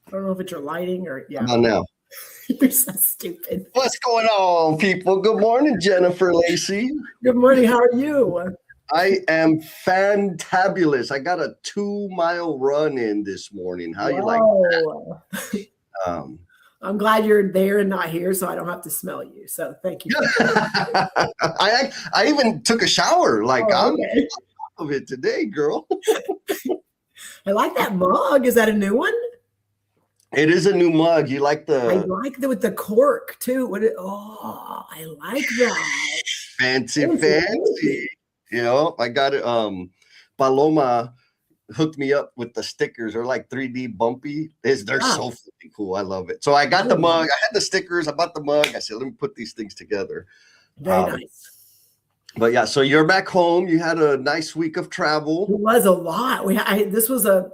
I don't know if it's your lighting or How about now? You're so stupid. What's going on, people? Good morning, Jennifer Lacey. Good morning. How are you? I am fantabulous. I got a 2-mile run in this morning. How you like Whoa. that? I'm glad you're there and not here, so I don't have to smell you. So thank you. I even took a shower. Like I'm okay. of it today, girl. I like that mug. Is that a new one? It is a new mug. You like I the like the with the cork too. I like that. fancy. You know, I got it. Paloma hooked me up with the stickers. They're like 3D bumpy. They're so freaking cool. I love it. So I got the mug. I had the stickers. I bought the mug. I said, let me put these things together. Very nice. But yeah, so you're back home. You had a nice week of travel. It was a lot. This was a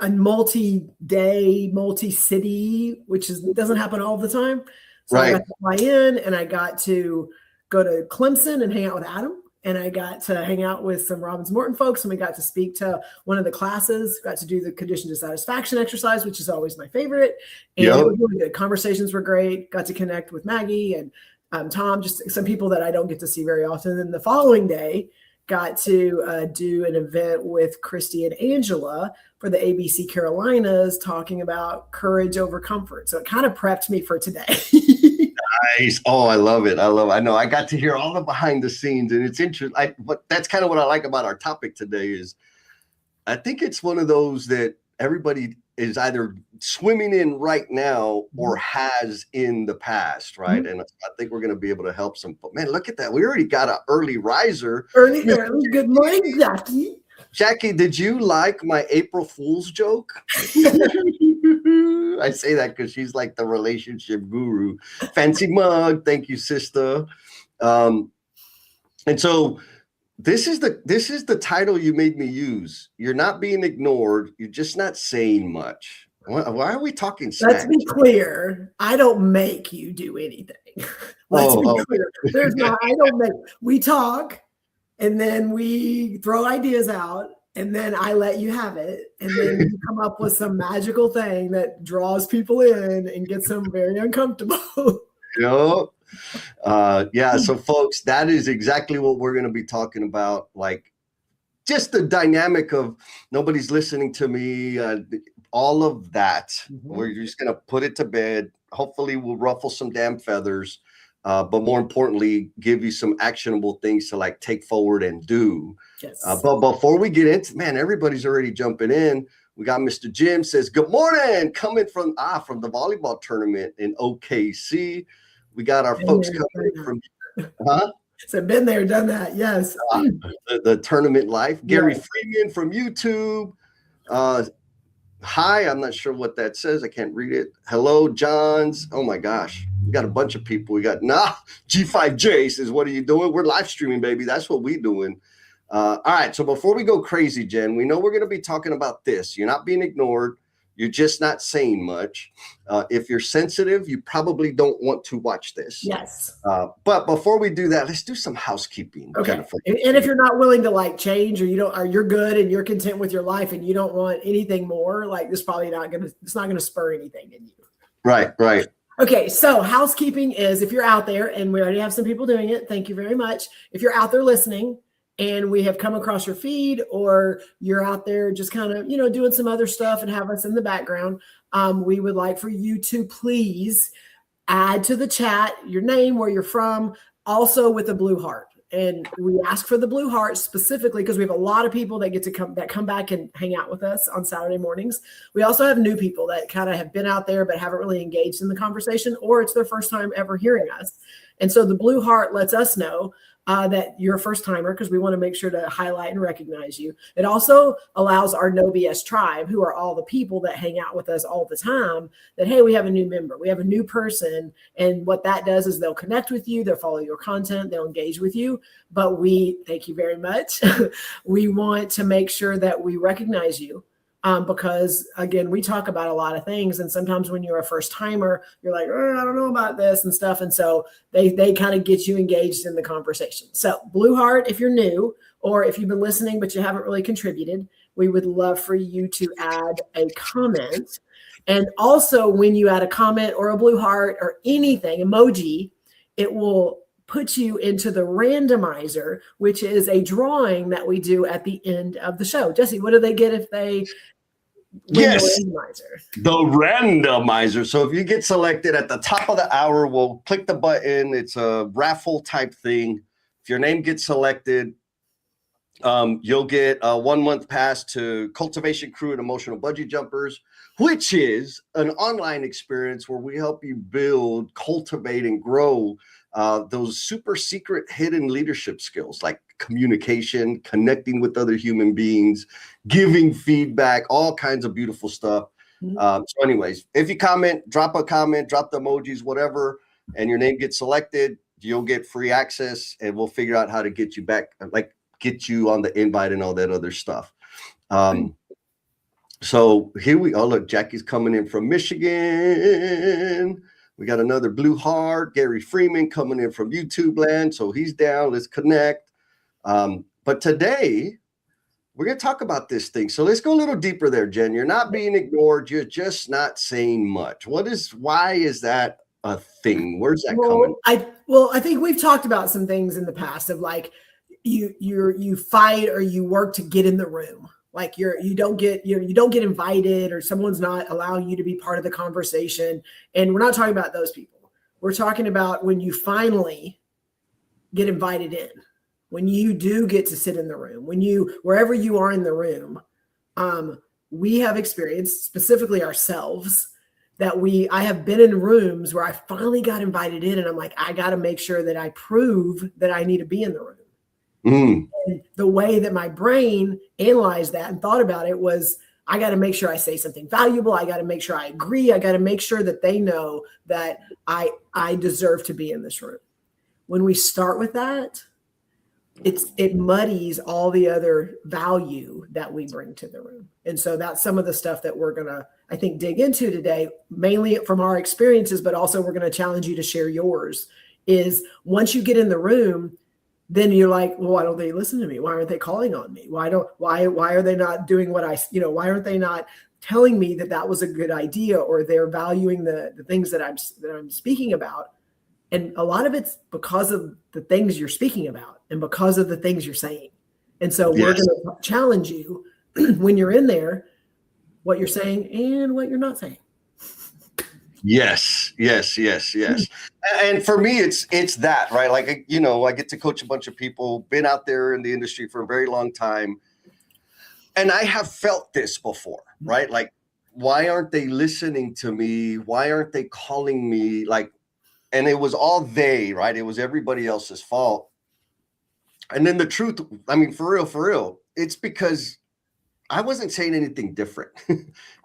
multi-day, multi-city, which doesn't happen all the time. So I got to fly in, and I got to go to Clemson and hang out with Adam, and I got to hang out with some Robbins Morton folks, and we got to speak to one of the classes. Got to do the condition to satisfaction exercise, which is always my favorite. And it was really good. Conversations were great. Got to connect with Maggie and Tom, just some people that I don't get to see very often. And then the following day, got to do an event with Christy and Angela for the ABC Carolinas, talking about courage over comfort. So it kind of prepped me for today. Nice. Oh, I love it. I know. I got to hear all the behind the scenes, and it's interesting. But that's kind of what I like about our topic today is I think it's one of those that everybody is either swimming in right now or has in the past, right? Mm-hmm. And I think we're going to be able to help some. Man, look at that. We already got an early riser. Early. Good morning, Jackie. Jackie, did you like my April Fool's joke? I say that because she's like the relationship guru. Fancy mug. Thank you, sister. And so this is the title you made me use. You're not being ignored. You're just not saying much. Why are we talking smack? Let's be clear. I don't make you do anything. Let's be clear. I don't make. We talk, and then we throw ideas out, and then I let you have it, and then you come up with some magical thing that draws people in and gets them very uncomfortable. Yeah. So folks, that is exactly what we're going to be talking about. Like just the dynamic of nobody's listening to me, all of that. Mm-hmm. We're just going to put it to bed. Hopefully we'll ruffle some damn feathers, but more importantly, give you some actionable things to like take forward and do. Yes. But before we get into, man, everybody's already jumping in. We got Mr. Jim says, good morning, coming from the volleyball tournament in OKC. We got our folks coming in from, So been there, done that. Yes. The tournament life. Gary Freeman from YouTube. Hi, I'm not sure what that says. I can't read it. Hello, Johns. Oh my gosh. We got a bunch of people. We got G5J says, what are you doing? We're live streaming, baby. That's what we doing. All right. So before we go crazy, Jen, we know we're going to be talking about this. You're not being ignored. You're just not saying much. If you're sensitive, you probably don't want to watch this. Yes. But before we do that, let's do some housekeeping. Okay. And if you're not willing to like change, or you're good and you're content with your life and you don't want anything more, like this probably it's not gonna spur anything in you. Right. Okay, so housekeeping is if you're out there, and we already have some people doing it, thank you very much. If you're out there listening and we have come across your feed, or you're out there just kind of, doing some other stuff and have us in the background, we would like for you to please add to the chat your name, where you're from, also with a blue heart. And we ask for the blue heart specifically because we have a lot of people that come back and hang out with us on Saturday mornings. We also have new people that kind of have been out there but haven't really engaged in the conversation, or it's their first time ever hearing us. And so the blue heart lets us know that you're a first timer, because we want to make sure to highlight and recognize you. It also allows our No BS tribe, who are all the people that hang out with us all the time, that, hey, we have a new member, we have a new person. And what that does is they'll connect with you, they'll follow your content, they'll engage with you. But we, thank you very much. We want to make sure that we recognize you. Because again, we talk about a lot of things, and sometimes when you're a first timer, you're like, I don't know about this and stuff. And so they kind of get you engaged in the conversation. So blue heart if you're new, or if you've been listening but you haven't really contributed, we would love for you to add a comment. And also, when you add a comment or a blue heart or anything, emoji, it will put you into the randomizer, which is a drawing that we do at the end of the show. Jesse, what do they get if they win the randomizer? The randomizer. So if you get selected at the top of the hour, we'll click the button. It's a raffle type thing. If your name gets selected, you'll get a 1-month pass to Cultivation Crew and Emotional Budgie Jumpers, which is an online experience where we help you build, cultivate, and grow those super secret hidden leadership skills like communication, connecting with other human beings, giving feedback, all kinds of beautiful stuff. So anyways, if you comment, drop the emojis, whatever, and your name gets selected, you'll get free access, and we'll figure out how to get you back, like get you on the invite and all that other stuff. So here look, Jackie's coming in from Michigan. We got another blue heart, Gary Freeman coming in from YouTube land. So he's down, let's connect. But today we're going to talk about this thing. So let's go a little deeper there, Jen. You're not being ignored. You're just not saying much. Why is that a thing? Where's that coming? I think we've talked about some things in the past of like, you fight or you work to get in the room. Like you don't get invited, or someone's not allowing you to be part of the conversation. And we're not talking about those people. We're talking about when you finally get invited in, when you do get to sit in the room, wherever you are in the room. We have experienced, specifically ourselves, that I have been in rooms where I finally got invited in, and I'm like, I got to make sure that I prove that I need to be in the room. And the way that my brain analyzed that and thought about it was, I got to make sure I say something valuable. I got to make sure I agree. I got to make sure that they know that I deserve to be in this room. When we start with that, it muddies all the other value that we bring to the room. And so that's some of the stuff that we're going to, I think, dig into today, mainly from our experiences, but also we're going to challenge you to share yours. Is once you get in the room, then you're like, well, why don't they listen to me? Why aren't they calling on me? Why are they not doing what why aren't they not telling me that was a good idea, or they're valuing the things that I'm speaking about? And a lot of it's because of the things you're speaking about and because of the things you're saying. And so we're going to challenge you when you're in there, what you're saying and what you're not saying. Yes. And for me, it's that, right? Like, I get to coach a bunch of people, been out there in the industry for a very long time. And I have felt this before, right? Like, why aren't they listening to me? Why aren't they calling me? Like, and it was all they, right? It was everybody else's fault. And then the truth, I mean, for real, it's because I wasn't saying anything different.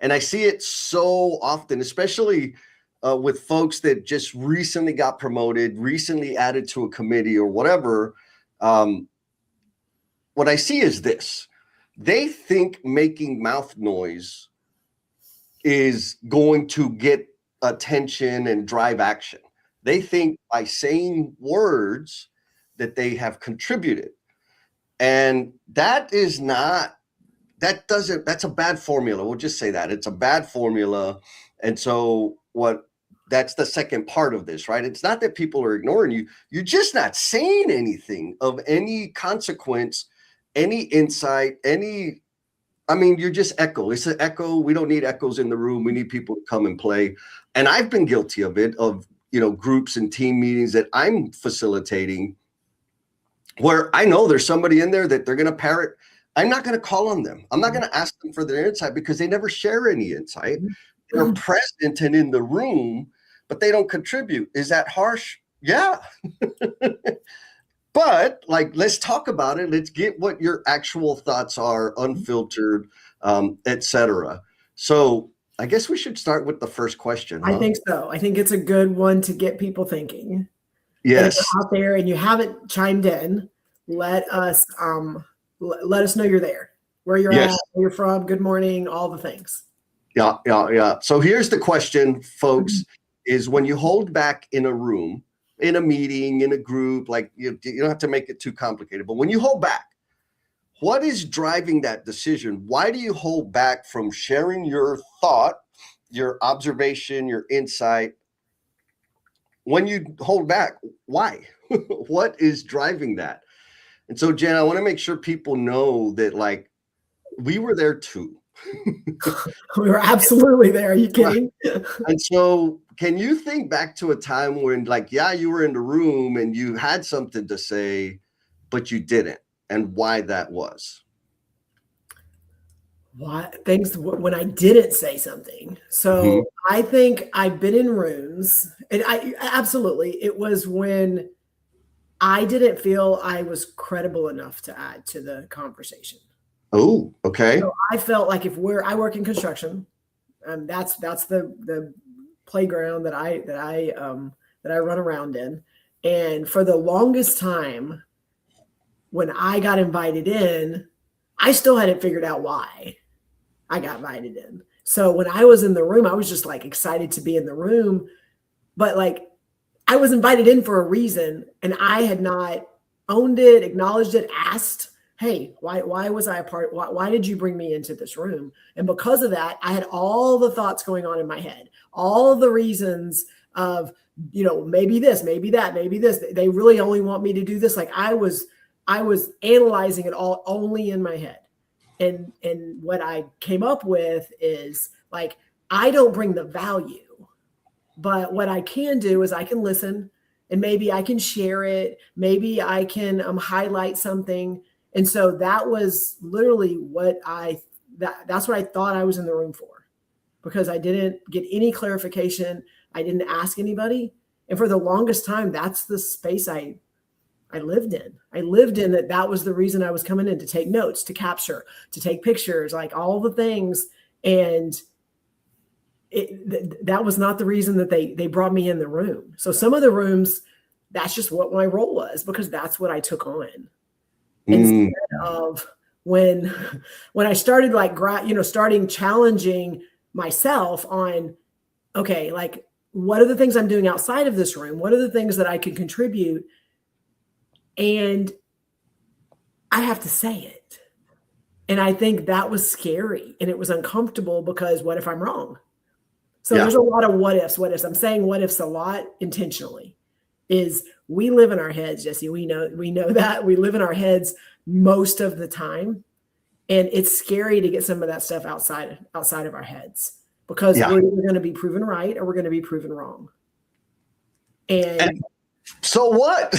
And I see it so often, especially with folks that just recently got promoted, recently added to a committee or whatever. What I see is this: they think making mouth noise is going to get attention and drive action. They think by saying words that they have contributed. And that's a bad formula. We'll just say that it's a bad formula. And so that's the second part of this, right? It's not that people are ignoring you. You're just not saying anything of any consequence, any insight, you're just echo. It's an echo. We don't need echoes in the room. We need people to come and play. And I've been guilty of it, of, groups and team meetings that I'm facilitating where I know there's somebody in there that they're going to parrot. I'm not going to call on them. I'm not going to ask them for their insight because they never share any insight. They're present and in the room, but they don't contribute. Is that harsh? Yeah. But let's talk about it. Let's get what your actual thoughts are, unfiltered, etc. So I guess we should start with the first question. Huh? I think so. I think it's a good one to get people thinking. Yes. If you're out there and you haven't chimed in, let us know you're there, where you're at, where you're from, good morning, all the things. Yeah. So here's the question, folks, is when you hold back in a room, in a meeting, in a group, like you don't have to make it too complicated, but when you hold back, what is driving that decision? Why do you hold back from sharing your thought, your observation, your insight? When you hold back, why? What is driving that? And so, Jen, I want to make sure people know that, like, we were there too. We were absolutely there. Are you kidding? And so, can you think back to a time when, like, yeah, you were in the room and you had something to say, but you didn't, and why that was? What things when I didn't say something. So I think I've been in rooms, and I absolutely, it was when I didn't feel I was credible enough to add to the conversation. Oh, okay. So I felt like I work in construction, that's the playground that I run around in, and for the longest time, when I got invited in, I still hadn't figured out why I got invited in. So when I was in the room, I was just like excited to be in the room, but like I was invited in for a reason, and I had not owned it, acknowledged it, asked, hey, why was I a part? Why did you bring me into this room? And because of that, I had all the thoughts going on in my head, all the reasons of, maybe this, maybe that, maybe this. They really only want me to do this. Like I was analyzing it all only in my head. And what I came up with is like, I don't bring the value, but what I can do is I can listen, and maybe I can share it. Maybe I can highlight something. And so that was literally that's what I thought I was in the room for, because I didn't get any clarification. I didn't ask anybody. And for the longest time, that's the space I lived in. I lived in that was the reason I was coming in, to take notes, to capture, to take pictures, like all the things. And that was not the reason that they brought me in the room. So some of the rooms, that's just what my role was, because that's what I took on. Instead of when I started starting challenging myself on, okay, like what are the things I'm doing outside of this room? What are the things that I can contribute? And I have to say it. And I think that was scary, and it was uncomfortable, because what if I'm wrong? So there's a lot of what ifs. I'm saying what ifs a lot intentionally. Is we live in our heads, Jesse. We know that we live in our heads most of the time, and it's scary to get some of that stuff outside of our heads, because we're either going to be proven right or we're going to be proven wrong. And so what?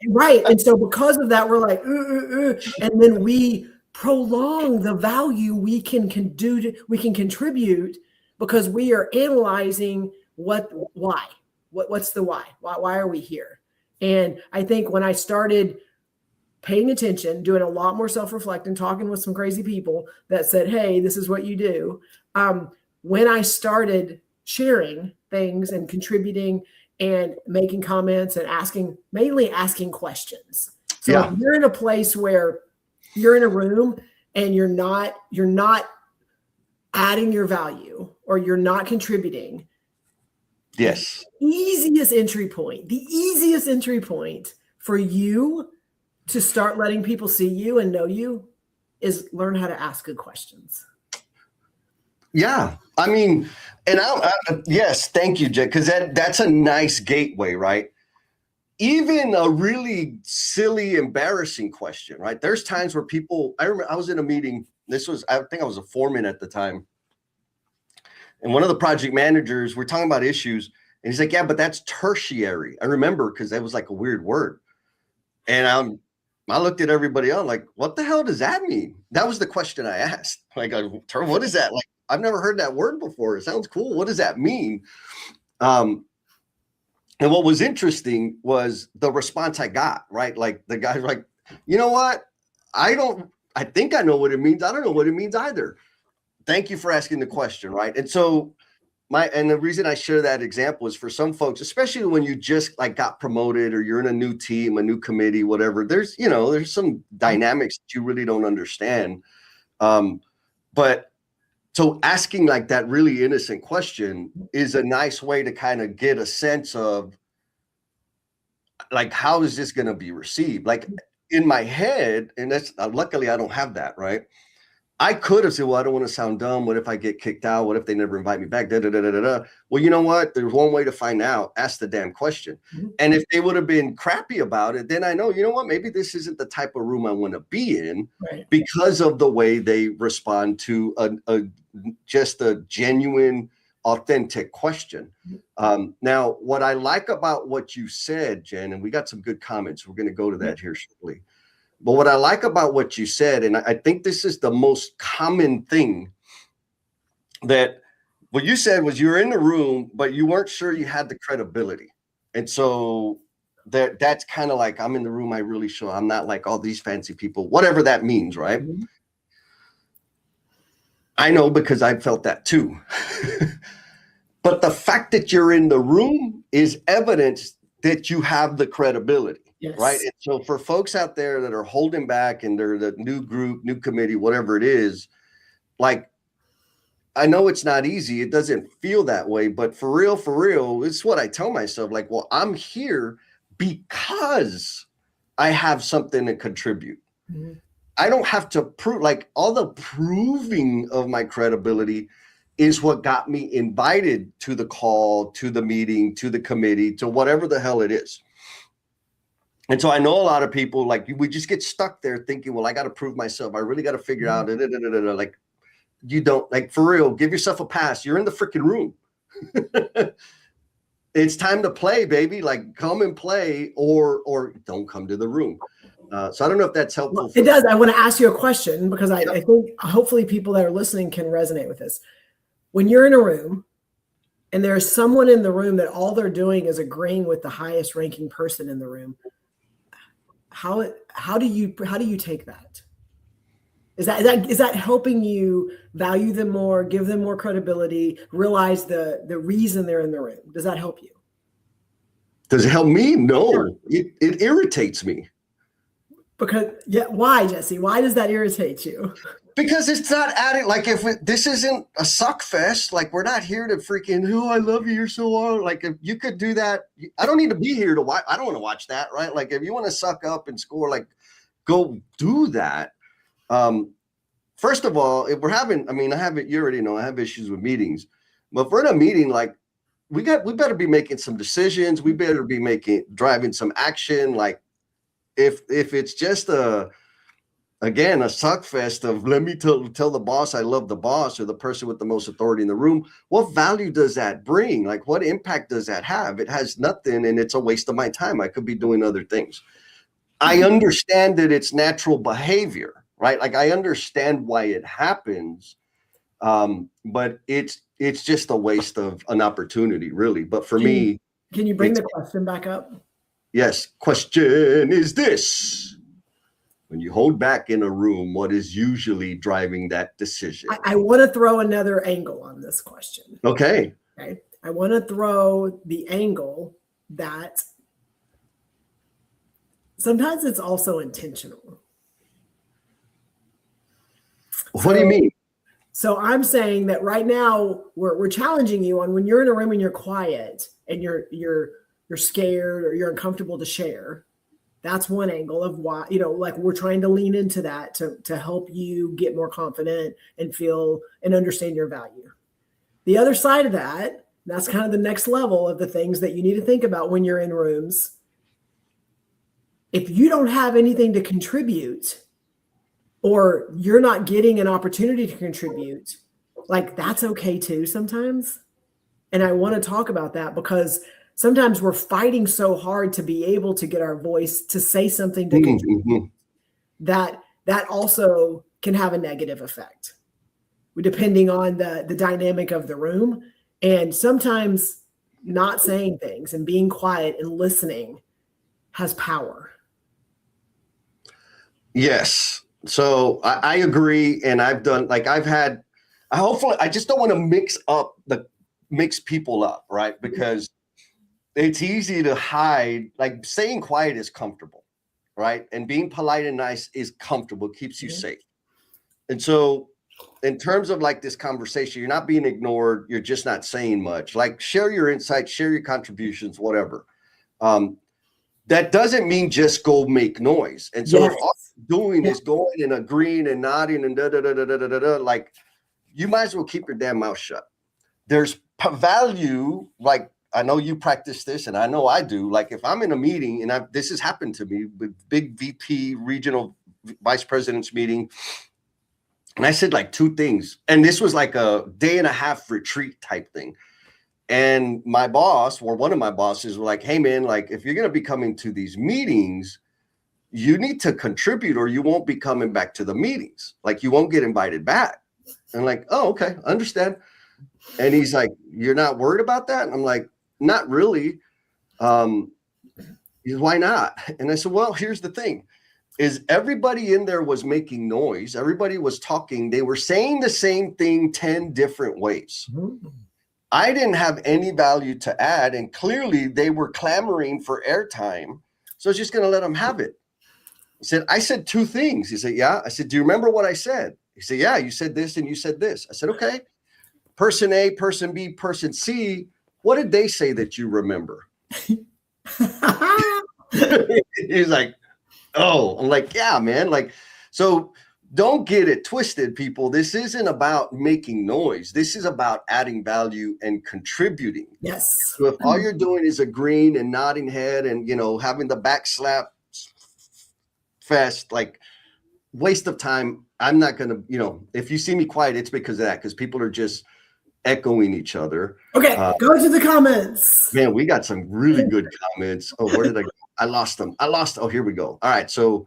right. And so because of that, we're like, and then we prolong the value we can contribute, because we are analyzing what's the why? Why are we here? And I think when I started paying attention, doing a lot more self-reflecting, talking with some crazy people that said, hey, this is what you do. When I started sharing things and contributing and making comments and mainly asking questions. So if you're in a place where you're in a room and you're not adding your value, or you're not contributing, yes, the easiest entry point for you to start letting people see you and know you is learn how to ask good questions. Yeah. I mean, and yes, thank you, Jay, because that's a nice gateway, right? Even a really silly, embarrassing question, right? There's times where I remember I was in a meeting. I think I was a foreman at the time. And one of the project managers, we're talking about issues, and he's like, yeah, but that's tertiary. I remember, because that was like a weird word. And I looked at everybody else like, what the hell does that mean? That was the question I asked. Like, what is that? Like, I've never heard that word before. It sounds cool. What does that mean? And what was interesting was the response I got, right? Like the guy's like, you know what? I think I know what it means. I don't know what it means either. Thank you for asking the question, right? And so the reason I share that example is for some folks, especially when you just like got promoted or you're in a new team, a new committee, whatever, there's some dynamics that you really don't understand. But so asking like that really innocent question is a nice way to kind of get a sense of like, how is this going to be received? Like, in my head, and that's luckily I don't have that, right? I could have said, well, I don't want to sound dumb. What if I get kicked out? What if they never invite me back? Da, da, da, da, da, da. Well, you know what? There's one way to find out. Ask the damn question. Mm-hmm. And if they would have been crappy about it, then I know, you know what? Maybe this isn't the type of room I want to be in, right, because of the way they respond to just a genuine, authentic question. Now, what I like about what you said, Jen, and we got some good comments. We're going to go to that here shortly. But what I like about what you said, and I think this is the most common thing, that what you said was you're in the room, but you weren't sure you had the credibility. And so that's kind of like, I'm in the room, I really sure I'm not like all these fancy people, whatever that means, right? Mm-hmm. I know, because I felt that too. But the fact that you're in the room is evidence that you have the credibility. Yes. Right. And so for folks out there that are holding back and they're the new group, new committee, whatever it is, like, I know it's not easy. It doesn't feel that way. But for real, it's what I tell myself. Like, well, I'm here because I have something to contribute. Mm-hmm. I don't have to prove, like, all the proving of my credibility is what got me invited to the call, to the meeting, to the committee, to whatever the hell it is. And so I know a lot of people, like, we just get stuck there thinking, well, I got to prove myself. I really got to figure out, like, you don't, like, for real, give yourself a pass. You're in the freaking room. It's time to play, baby. Like, come and play, or don't come to the room. So I don't know if that's helpful. Well, it does. I want to ask you a question, because I think hopefully people that are listening can resonate with this. When you're in a room and there's someone in the room that all they're doing is agreeing with the highest ranking person in the room, how do you take that? Is that helping you value them more, give them more credibility, realize the reason they're in the room? Does that help you? Does it help me? No, sure. It irritates me. Because why, Jesse? Why does that irritate you? Because it's not adding, like, this isn't a suck fest. Like, we're not here to freaking, oh, I love you, you're so on. Like, if you could do that, I don't need to be here to watch. I don't want to watch that, right? Like, if you want to suck up and score, like, go do that. First of all, if we're having, you already know, I have issues with meetings. But if we're in a meeting, like, we better be making some decisions. We better be driving some action. Like, if it's just a suck fest of, let me tell the boss I love the boss, or the person with the most authority in the room, what value does that bring? Like, what impact does that have? It has nothing, and it's a waste of my time. I could be doing other things. I understand that it's natural behavior, right? Like, I understand why it happens, but it's just a waste of an opportunity, really. But for me, can you bring the question back up? Yes. Question is this: when you hold back in a room, what is usually driving that decision? I want to throw another angle on this question. Okay. I want to throw the angle that sometimes it's also intentional. What do you mean? So I'm saying that right now we're challenging you on when you're in a room and you're quiet and you're scared or you're uncomfortable to share. That's one angle of why, like, we're trying to lean into that to help you get more confident and feel and understand your value. The other side of that, that's kind of the next level of the things that you need to think about when you're in rooms. If you don't have anything to contribute, or you're not getting an opportunity to contribute, like, that's okay too sometimes. And I want to talk about that, because sometimes we're fighting so hard to be able to get our voice to say something to contribute, that also can have a negative effect, depending on the dynamic of the room. And sometimes not saying things and being quiet and listening has power. Yes. So I agree. And I've done, like, I just don't want to mix people up, right? Because it's easy to hide. Like, staying quiet is comfortable, right? And being polite and nice is comfortable, keeps you safe. And so in terms of, like, this conversation, you're not being ignored. You're just not saying much. Like, share your insights, share your contributions, whatever. that doesn't mean just go make noise. And so Yes. if all you're doing is going and agreeing and nodding and da, like, you might as well keep your damn mouth shut. There's value, like, I know you practice this and I know I do. Like, if I'm in a meeting and this has happened to me with big VP regional vice presidents meeting, and I said like 2 things, and this was like a day and a half retreat type thing. And my boss, or one of my bosses, were like, hey man, like, if you're going to be coming to these meetings, you need to contribute or you won't be coming back to the meetings. Like, you won't get invited back. And like, oh, okay, understand. And he's like, you're not worried about that? And I'm like, not really. He said, why not? And I said, well, here's the thing, is everybody in there was making noise. Everybody was talking. They were saying the same thing 10 different ways. I didn't have any value to add. And clearly they were clamoring for airtime. So I was just going to let them have it. I said 2 things. He said, yeah. I said, do you remember what I said? He said, yeah, you said this and you said this. I said, okay. Person A, person B, person C, what did they say that you remember? He's like, oh, I'm like, yeah, man. Like, so don't get it twisted, people. This isn't about making noise. This is about adding value and contributing. Yes. So if all you're doing is agreeing and nodding head and, you know, having the back slap fest, like, waste of time. I'm not going to, you know, if you see me quiet, it's because of that, because people are just echoing each other. Okay, go to the comments. Man, we got some really good comments. Oh, where did I go? I lost them. Oh, here we go. All right, so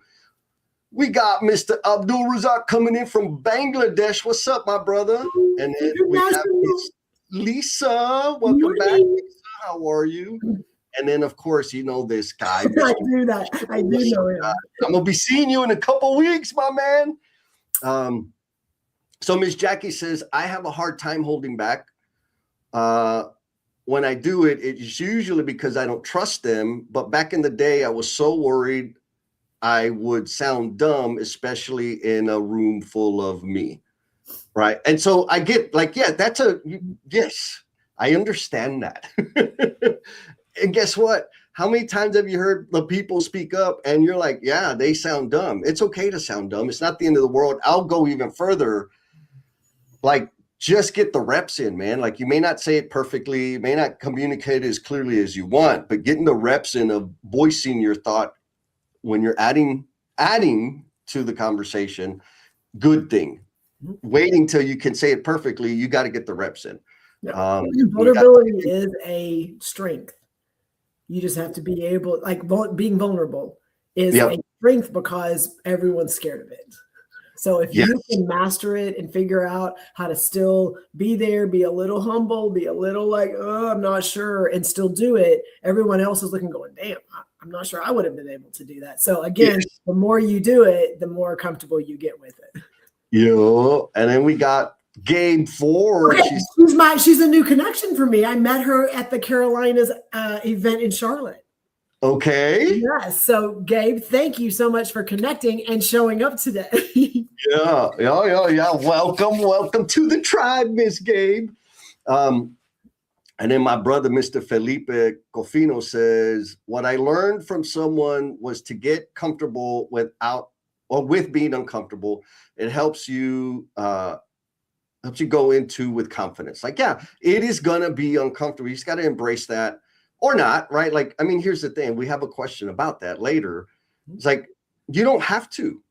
we got Mr. Abdul Razak coming in from Bangladesh. What's up, my brother? And then we have Miss Lisa. Welcome back, Lisa. How are you? And then, of course, you know this guy. I do that. I do know him. I'm gonna be seeing you in a couple weeks, my man. So Miss Jackie says, I have a hard time holding back. When I do it, it's usually because I don't trust them. But back in the day, I was so worried I would sound dumb, especially in a room full of me. Right. And so I get like, yeah, yes, I understand that. And guess what? How many times have you heard the people speak up and you're like, yeah, they sound dumb. It's okay to sound dumb. It's not the end of the world. I'll go even further. Like, just get the reps in, man. Like, you may not say it perfectly, you may not communicate as clearly as you want, but getting the reps in of voicing your thought when you're adding to the conversation, good thing. Waiting till you can say it perfectly, you got to get the reps in. Vulnerability is a strength. You just have to be able, like, being vulnerable is a strength because everyone's scared of it. So if you can master it and figure out how to still be there, be a little humble, be a little like, oh, I'm not sure, and still do it, everyone else is looking going, damn, I'm not sure I would have been able to do that. So again, the more you do it, the more comfortable you get with it. Yeah. And then we got Gabe Ford. Okay, she's a new connection for me. I met her at the Carolinas event in Charlotte. Okay. Yes. So Gabe, thank you so much for connecting and showing up today. Yeah. Welcome to the tribe, Miss Gabe. And then my brother, Mr. Felipe Cofino, says, what I learned from someone was to get comfortable with being uncomfortable. It helps you go into with confidence. Like, yeah, it is gonna be uncomfortable. You just got to embrace that. Or not, right? Like, I mean, here's the thing. We have a question about that later. It's like, you don't have to.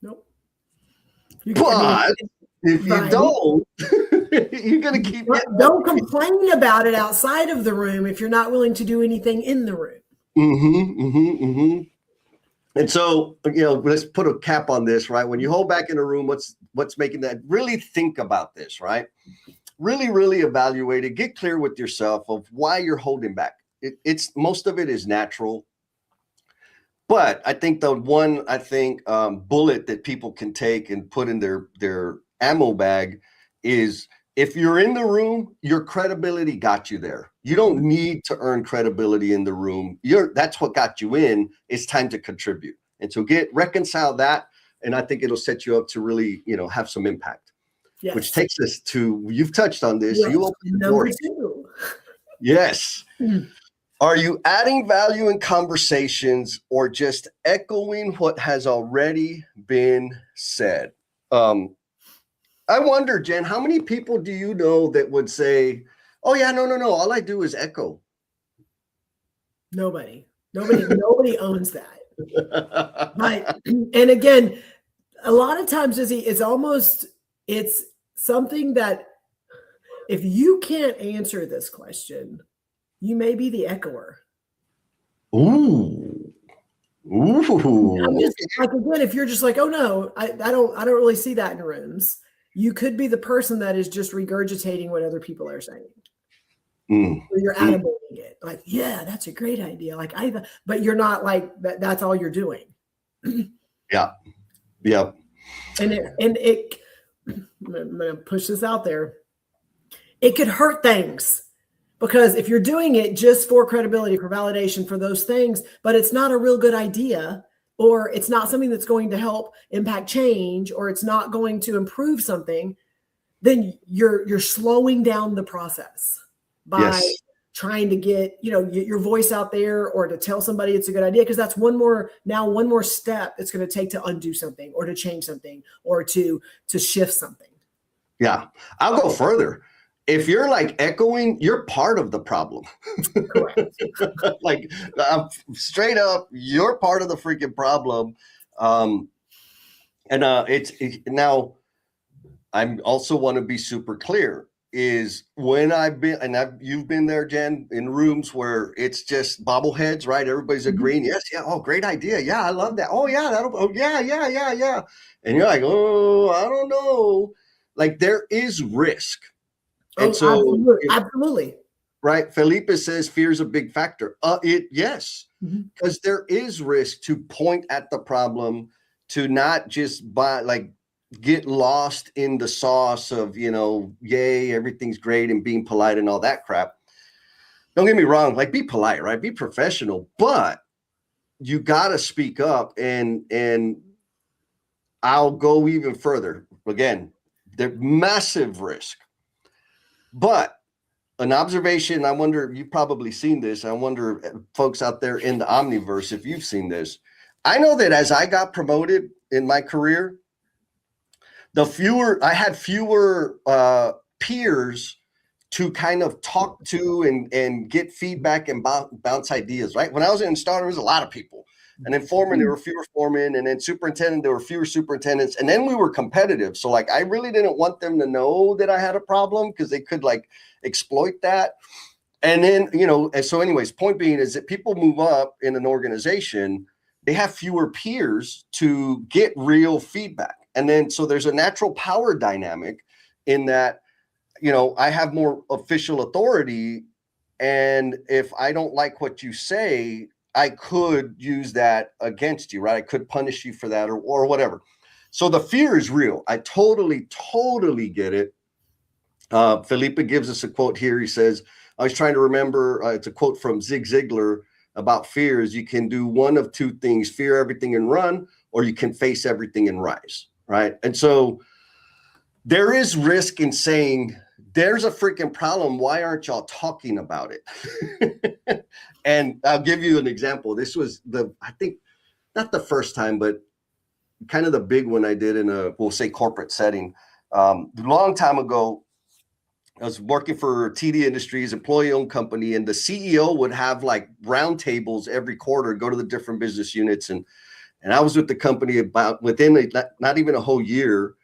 Nope. But if you don't, you're going to keep. Don't complain about it outside of the room if you're not willing to do anything in the room. And so, you know, let's put a cap on this, right? When you hold back in a room, what's making that? Really think about this, right? Really, really evaluate it. Get clear with yourself of why you're holding back. It's most of it is natural. But I think the one bullet that people can take and put in their ammo bag is, if you're in the room, your credibility got you there. You don't need to earn credibility in the room. That's what got you in. It's time to contribute. And so reconcile that. And I think it'll set you up to really, you know, have some impact. Yes. Which takes us to, you've touched on this. Yes. You open the door. 2. Yes. Are you adding value in conversations or just echoing what has already been said? I wonder, Jen, how many people do you know that would say, oh yeah, no, all I do is echo? Nobody owns that. But, and again, a lot of times, Jesse, it's something that if you can't answer this question, you may be the echoer. Ooh. I'm just like, again, if you're just like, oh no, I don't really see that in rooms. You could be the person that is just regurgitating what other people are saying. Or you're animating it. Like, yeah, that's a great idea. Like but you're not like that's all you're doing. Yeah. Yeah. And I'm gonna push this out there. It could hurt things. Because if you're doing it just for credibility, for validation, for those things, but it's not a real good idea, or it's not something that's going to help impact change, or it's not going to improve something, then you're slowing down the process by trying to get, your voice out there or to tell somebody it's a good idea. Because that's one more step it's going to take to undo something or to change something or to shift something. Yeah. I'll go further. If you're like echoing, you're part of the problem. Correct. Like straight up, you're part of the freaking problem. Now I also want to be super clear is when you've been there, Jen, in rooms where it's just bobbleheads, right? Everybody's agreeing. Yes. Yeah. Oh, great idea. Yeah. I love that. Oh yeah. Yeah. And you're like, oh, I don't know. Like there is risk. And so, absolutely. Right. Felipe says fear is a big factor. Yes, because there is risk to point at the problem, to not just get lost in the sauce of, yay, everything's great and being polite and all that crap. Don't get me wrong. Like be polite, right? Be professional, but you got to speak up and I'll go even further. Again, there's massive risk. But an observation, I wonder, you've probably seen this. I wonder, folks out there in the Omniverse, if you've seen this. I know that as I got promoted in my career, I had fewer peers to kind of talk to and get feedback and bounce ideas, right? When I was in Starter, there was a lot of people. And then foreman, there were fewer foremen. And then superintendent, there were fewer superintendents. And then we were competitive. So like, I really didn't want them to know that I had a problem because they could like exploit that. And then, and so anyways, point being is that people move up in an organization, they have fewer peers to get real feedback. And then, so there's a natural power dynamic in that, I have more official authority. And if I don't like what you say, I could use that against you, right? I could punish you for that or whatever. So the fear is real. I totally get it. Felipe gives us a quote here. He says, I was trying to remember, it's a quote from Zig Ziglar about fears. You can do one of two things, fear everything and run, or you can face everything and rise, right? And so there is risk in saying, there's a freaking problem. Why aren't y'all talking about it? And I'll give you an example. This was I think not the first time, but kind of the big one I did in we'll say corporate setting. A long time ago, I was working for TD Industries, employee-owned company, and the CEO would have like roundtables every quarter, go to the different business units. And I was with the company about within not even a whole year.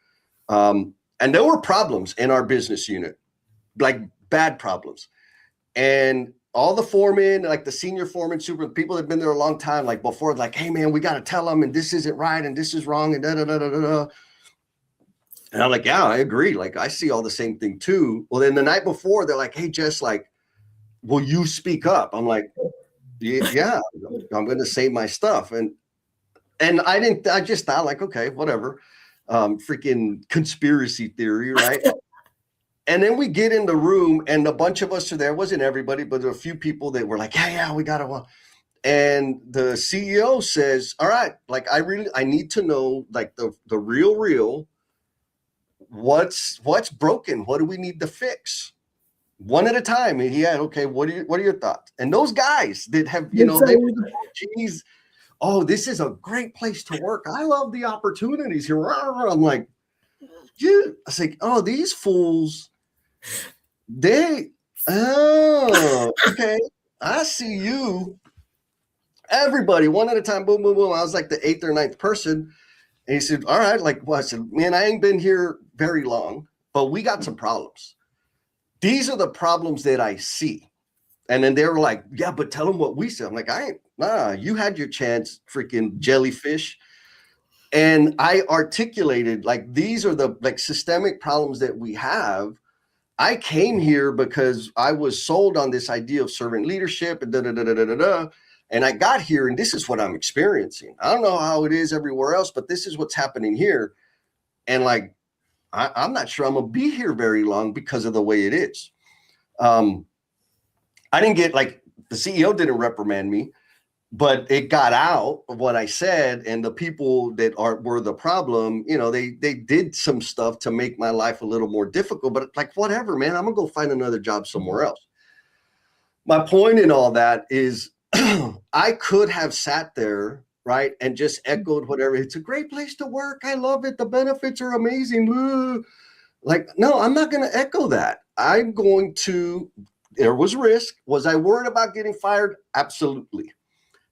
And there were problems in our business unit, like bad problems. And all the foremen, like the senior foreman, people that have been there a long time, like before, like, hey man, we got to tell them, and this isn't right, and this is wrong, and da da da da da. And I'm like, yeah, I agree. Like, I see all the same thing too. Well, then the night before, they're like, hey, Jess, like, will you speak up? I'm like, yeah, I'm going to say my stuff. And I just thought like, okay, whatever. Freaking conspiracy theory, right? And then we get in the room and a bunch of us are there. It wasn't everybody, but there were a few people that were like, yeah, we got to. And the CEO says, all right, like, I need to know like the real, what's broken? What do we need to fix? one at a time. And okay, what are your thoughts? And those guys that have, they were, geez, oh, this is a great place to work. I love the opportunities here. I'm like, dude, I was like, oh, these fools, okay, I see you. Everybody, one at a time, boom, boom, boom. I was like the 8th or 9th person. And he said, all right, like, well, I said, man, I ain't been here very long, but we got some problems. These are the problems that I see. And then they were like, yeah, but tell them what we said. I'm like, you had your chance, freaking jellyfish. And I articulated, like, these are the like systemic problems that we have. I came here because I was sold on this idea of servant leadership and and I got here and this is what I'm experiencing. I don't know how it is everywhere else, but this is what's happening here. And like, I'm not sure I'm gonna be here very long because of the way it is. I didn't get, like, the CEO didn't reprimand me, but it got out of what I said, and the people that were the problem, they did some stuff to make my life a little more difficult, but like, whatever, man, I'm gonna go find another job somewhere else. My point in all that is I could have sat there, right, and just echoed whatever. It's a great place to work. I love it. The benefits are amazing. Like, no, I'm not going to echo that. I'm going to, there was risk. Was I worried about getting fired? Absolutely.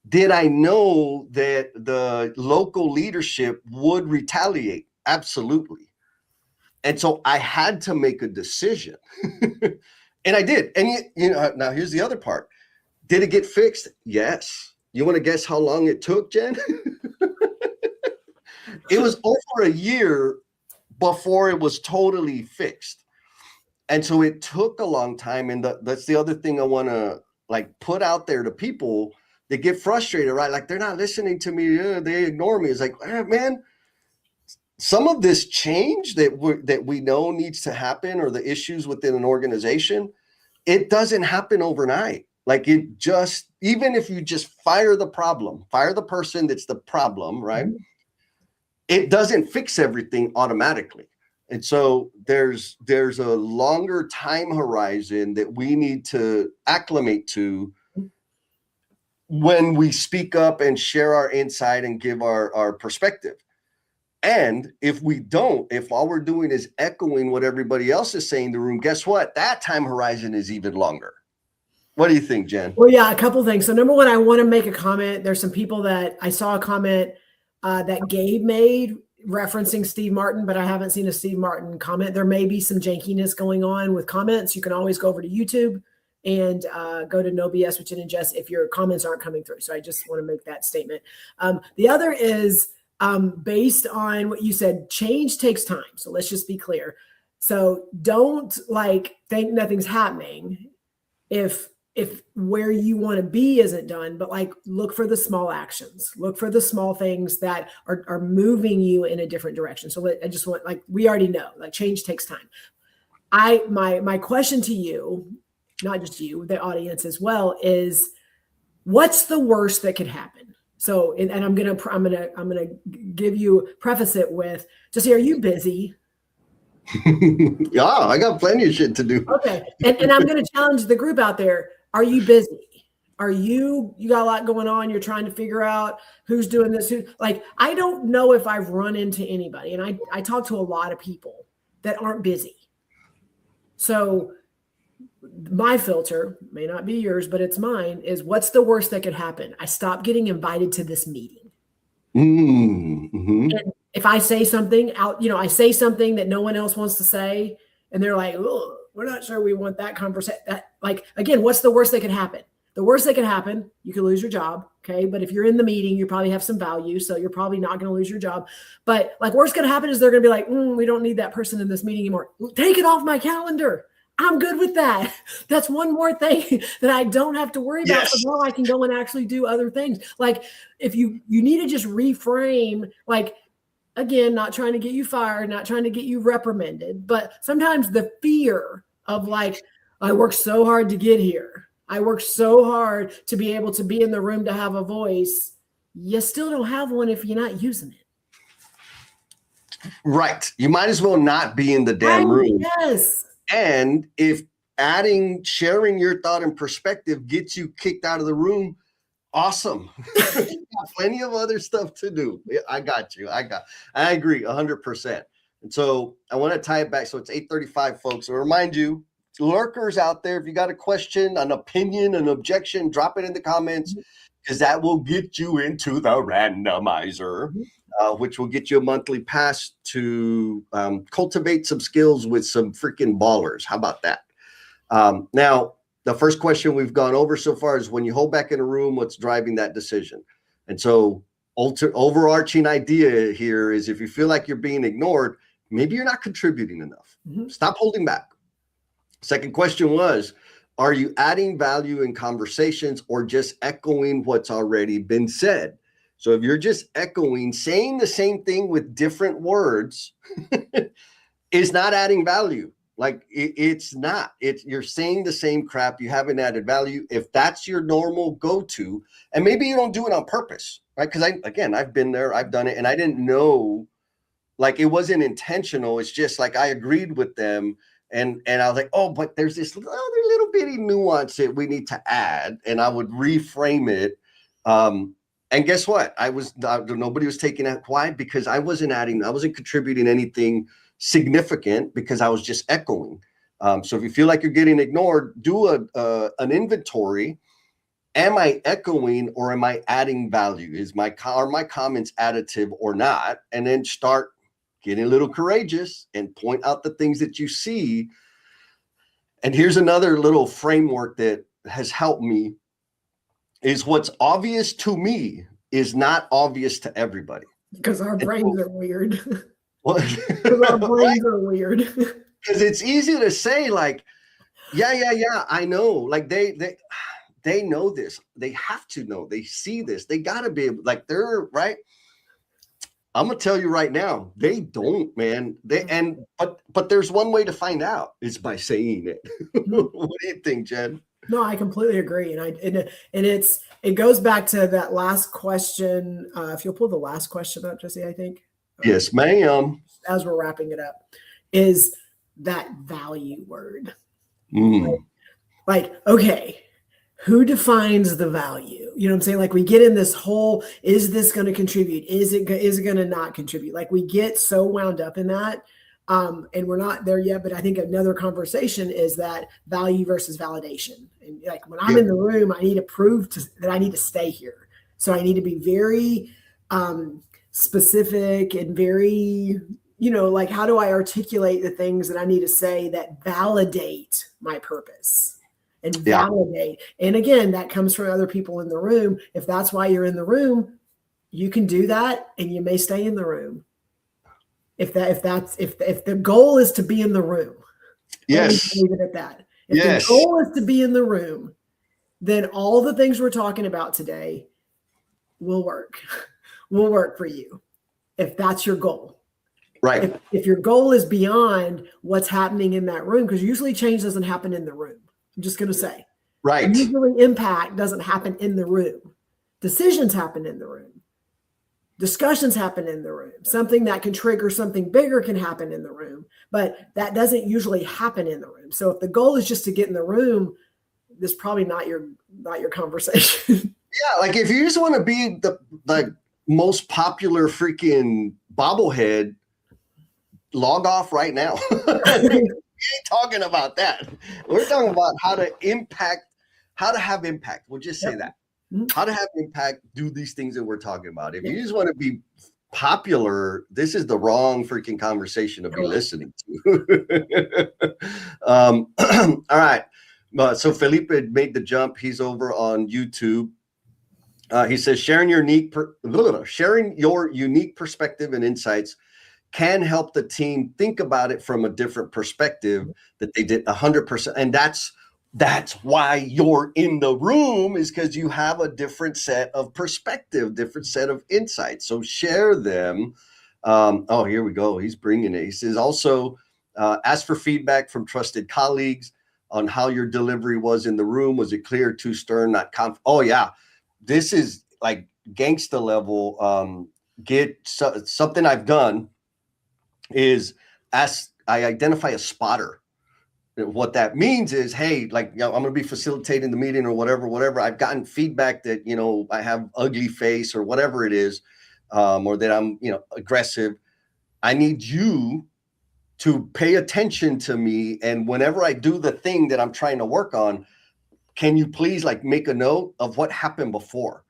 Did I know that the local leadership would retaliate? Absolutely. And so I had to make a decision. And I did. And now here's the other part. Did it get fixed? Yes. You want to guess how long it took, Jen? It was over a year before it was totally fixed. And so it took a long time. And that's the other thing I want to like put out there to people that get frustrated, right? Like, they're not listening to me. They ignore me. It's like, man, some of this change that we know needs to happen, or the issues within an organization, it doesn't happen overnight. Like, it just, even if you just fire the person that's the problem, right? Mm-hmm. It doesn't fix everything automatically. And so there's a longer time horizon that we need to acclimate to when we speak up and share our insight and give our perspective. And if we don't, if all we're doing is echoing what everybody else is saying in the room, guess what? That time horizon is even longer. What do you think, Jen? Well, yeah, a couple of things. So number one, I want to make a comment. There's some people that I saw a comment that Gabe made referencing Steve Martin, but I haven't seen a Steve Martin comment. There may be some jankiness going on with comments. You can always go over to YouTube and go to No BS with Jen and Jess if your comments aren't coming through. So I just want to make that statement. The other is based on what you said, change takes time. So let's just be clear. So don't think nothing's happening if where you want to be isn't done, but look for the small actions, look for the small things that are moving you in a different direction. So I just want, we already know, change takes time. My question to you, not just you, the audience as well, is what's the worst that could happen? So, and I'm going to give you, preface it with, Jesse, are you busy? Yeah, I got plenty of shit to do. Okay. And I'm going to challenge the group out there. Are you busy? You got a lot going on. You're trying to figure out who's doing this. I don't know if I've run into anybody, and I talk to a lot of people that aren't busy. So my filter may not be yours, but it's mine, is what's the worst that could happen? I stop getting invited to this meeting. Mm-hmm. And if I say something out, I say something that no one else wants to say, and they're like, oh, we're not sure we want that conversation. Again, what's the worst that could happen? The worst that could happen, you could lose your job. Okay. But if you're in the meeting, you probably have some value. So you're probably not going to lose your job. But worst going to happen is they're going to be like, we don't need that person in this meeting anymore. Take it off my calendar. I'm good with that. That's one more thing that I don't have to worry about. Yes. So now I can go and actually do other things. If you need to just reframe, again, not trying to get you fired, not trying to get you reprimanded, but sometimes the fear of I worked so hard to get here. I worked so hard to be able to be in the room to have a voice. You still don't have one if you're not using it. Right. You might as well not be in the damn room. Yes. And if sharing your thought and perspective gets you kicked out of the room, awesome. Plenty of other stuff to do. Yeah, I got you. I agree 100%. And so I want to tie it back. So it's 8:35, folks. So remind you, lurkers out there, if you got a question, an opinion, an objection, drop it in the comments, because that will get you into the randomizer, which will get you a monthly pass to cultivate some skills with some freaking ballers. How about that? Now, the first question we've gone over so far is, when you hold back in a room, what's driving that decision? And so overarching idea here is, if you feel like you're being ignored, maybe you're not contributing enough. Stop holding back. Second question was, are you adding value in conversations or just echoing what's already been said? So if you're just echoing, saying the same thing with different words is not adding value. Like it's not. You're saying the same crap. You haven't added value. If that's your normal go-to, and maybe you don't do it on purpose, right? Because I've been there, I've done it, and I didn't know, like it wasn't intentional. It's just like I agreed with them, and I was like, oh, but there's this other little bitty nuance that we need to add, and I would reframe it. And guess what? Nobody was taking it. Why? Because I wasn't contributing anything significant, because I was just echoing. So if you feel like you're getting ignored, do an inventory. Am I echoing or am I adding value? Are my comments additive or not? And then start getting a little courageous and point out the things that you see. And here's another little framework that has helped me, is what's obvious to me is not obvious to everybody. Because our brains are weird. Because our brains are weird. Because it's easy to say, like, yeah, I know. Like they know this. They have to know. They see this. They gotta be able, like, they're right. I'm gonna tell you right now, they don't, man. But there's one way to find out, is by saying it. What do you think, Jen? No, I completely agree, and it goes back to that last question. If you'll pull the last question up, Jesse, I think. Yes, ma'am. As we're wrapping it up, is that value word. Like, okay, who defines the value? You know what I'm saying? Like, we get in this whole, is this going to contribute? Is it going to not contribute? Like, we get so wound up in that. And we're not there yet, but I think another conversation is that value versus validation. And like, when I'm in the room, I need to prove that I need to stay here. So I need to be very specific and very, like, how do I articulate the things that I need to say that validate my purpose and validate. And again, that comes from other people in the room. If that's why you're in the room, you can do that, and you may stay in the room. If the goal is to be in the room, yes, leave it at that. If the goal is to be in the room, then all the things we're talking about today will work. Will work for you, if that's your goal. Right. If your goal is beyond what's happening in that room, because usually change doesn't happen in the room. I'm just going to say, right. Usually impact doesn't happen in the room. Decisions happen in the room. Discussions happen in the room. Something that can trigger something bigger can happen in the room, but that doesn't usually happen in the room. So if the goal is just to get in the room, this is probably not your conversation. Yeah, like if you just want to be the most popular freaking bobblehead, log off right now. We ain't talking about that. We're talking about how to have impact. We'll just say that. How to have impact, do these things that we're talking about. If you just want to be popular, this is the wrong freaking conversation to be listening to. All right. So Felipe made the jump. He's over on YouTube. He says, sharing your unique perspective and insights can help the team think about it from a different perspective that they did 100%. And that's why you're in the room, is because you have a different set of perspective, different set of insights. So share them. Here we go. He's bringing it. He says, also ask for feedback from trusted colleagues on how your delivery was in the room. Was it clear, too stern, not Oh yeah. This is like gangsta level. Something I've done is I identify a spotter. What that means is, hey, like, I'm going to be facilitating the meeting or whatever. I've gotten feedback that, I have ugly face or whatever it is, or that I'm, aggressive. I need you to pay attention to me. And whenever I do the thing that I'm trying to work on, can you please like make a note of what happened before?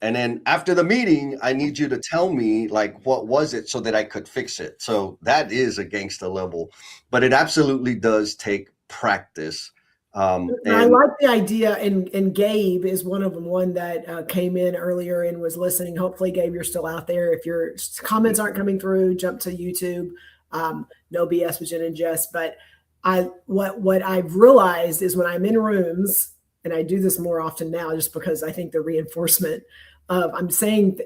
And then after the meeting, I need you to tell me like, what was it so that I could fix it. So that is a gangster level, but it absolutely does take practice. And I like the idea, and Gabe is one of them, one that came in earlier and was listening. Hopefully, Gabe, you're still out there. If your comments aren't coming through, jump to YouTube. No BS with Jen and Jess. But what I've realized is when I'm in rooms, and I do this more often now, just because I think the reinforcement of I'm saying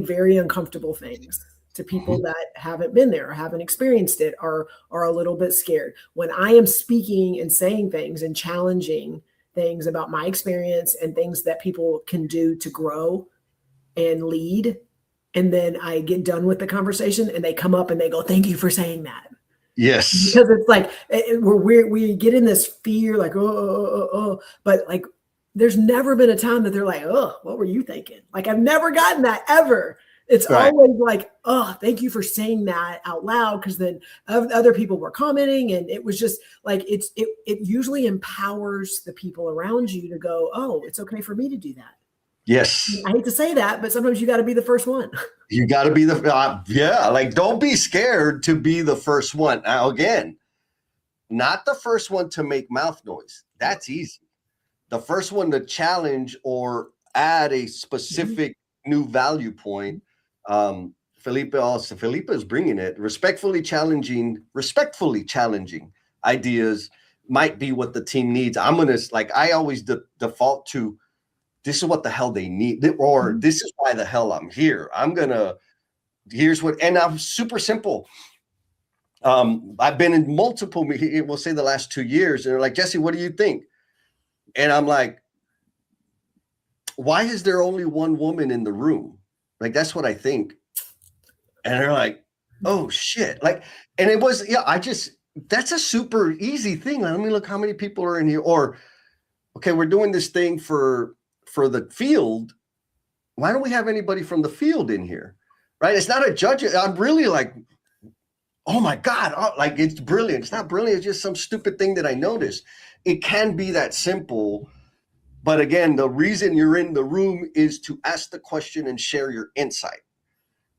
very uncomfortable things to people that haven't been there or haven't experienced it, or are a little bit scared. When I am speaking and saying things and challenging things about my experience and things that people can do to grow and lead, and then I get done with the conversation and they come up and they go, "Thank you for saying that." Yes. Because it's like we get in this fear, like, oh, but like there's never been a time that they're like, "Oh, what were you thinking?" Like I've never gotten that ever. It's right. Always like, "Oh, thank you for saying that out loud," because then other people were commenting, and it was just like it usually empowers the people around you to go, "Oh, it's okay for me to do that." Yes. I hate to say that, but sometimes you got to be the first one. You got to be like, don't be scared to be the first one. Now, again, not the first one to make mouth noise. That's easy. The first one to challenge or add a specific new value point. Felipe is bringing it. Respectfully challenging ideas might be what the team needs. I always default to, this is what the hell they need, or this is why the hell I'm here. Here's what, and I'm super simple. I've been in multiple, we'll say the last 2 years, and they're like, "Jesse, what do you think?" And I'm like, "Why is there only one woman in the room?" Like, that's what I think. And they're like, "Oh shit." Like, and it was, that's a super easy thing. Let me look how many people are in here. Or, okay, we're doing this thing for the field. Why don't we have anybody from the field in here? Right? It's not a judge. I'm really like, oh my God, like it's brilliant. It's not brilliant. It's just some stupid thing that I noticed. It can be that simple. But again, the reason you're in the room is to ask the question and share your insight.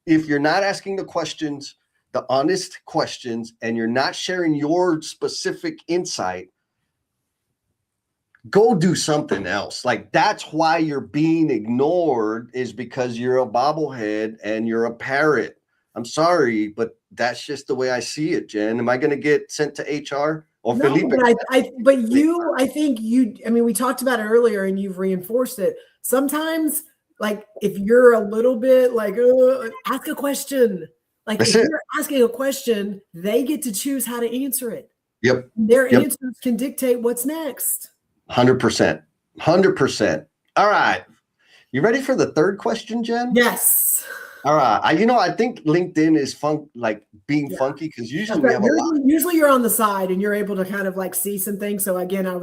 If you're not asking the questions, the honest questions, and you're not sharing your specific insight, go do something else. Like, that's why you're being ignored, is because you're a bobblehead and you're a parrot. I'm sorry, but that's just the way I see it, Jen. Am I going to get sent to HR? Or no, Felipe? I mean, we talked about it earlier and you've reinforced it. Sometimes, like, if you're a little bit like, ask a question. Like, if you're asking a question, they get to choose how to answer it. Yep. Their answers can dictate what's next. 100%. 100%. All right. You ready for the third question, Jen? Yes. All right. I think LinkedIn is being funky, because usually we have a lot. Usually you're on the side and you're able to kind of like see some things. So again, I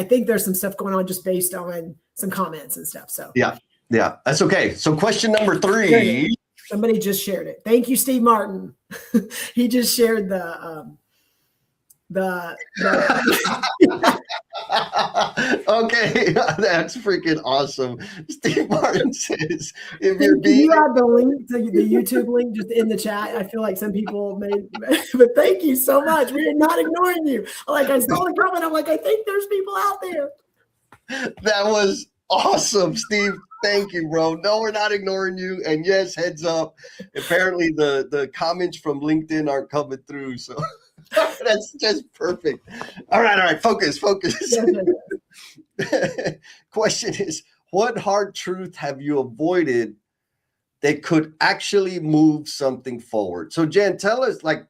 think there's some stuff going on just based on some comments and stuff. So yeah, that's okay. So question number 3. Somebody just shared it. Thank you, Steve Martin. He just shared the okay, that's freaking awesome. Steve Martin says, if you add the link to the YouTube link just in the chat. I feel like some people but thank you so much. We are not ignoring you. Like, I saw the comment, I'm like, I think there's people out there. That was awesome, Steve. Thank you, bro. No, we're not ignoring you. And yes, heads up. Apparently the comments from LinkedIn aren't coming through. So that's just perfect. All right. Focus. Question is, what hard truth have you avoided that could actually move something forward? So Jen, tell us, like,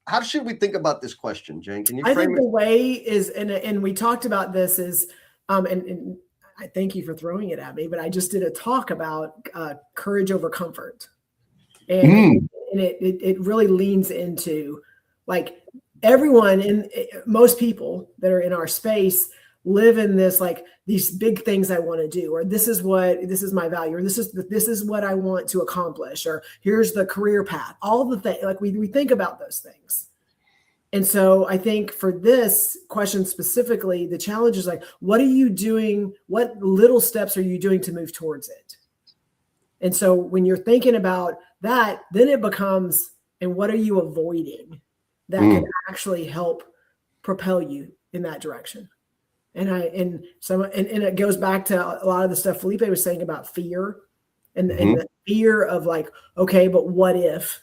how should we think about this question, Jen? Can you frame it? I think the way is, and we talked about this, is, and I thank you for throwing it at me, but I just did a talk about courage over comfort. And it really leans into, like, everyone in most people that are in our space live in this, like these big things I want to do, or this is my value, or this is what I want to accomplish, or here's the career path, all the things, like we think about those things. And so I think for this question specifically, the challenge is like, what are you doing? What little steps are you doing to move towards it? And so when you're thinking about that, then it becomes, and what are you avoiding that can actually help propel you in that direction? And it goes back to a lot of the stuff Felipe was saying about fear and the fear of like, okay, but what if?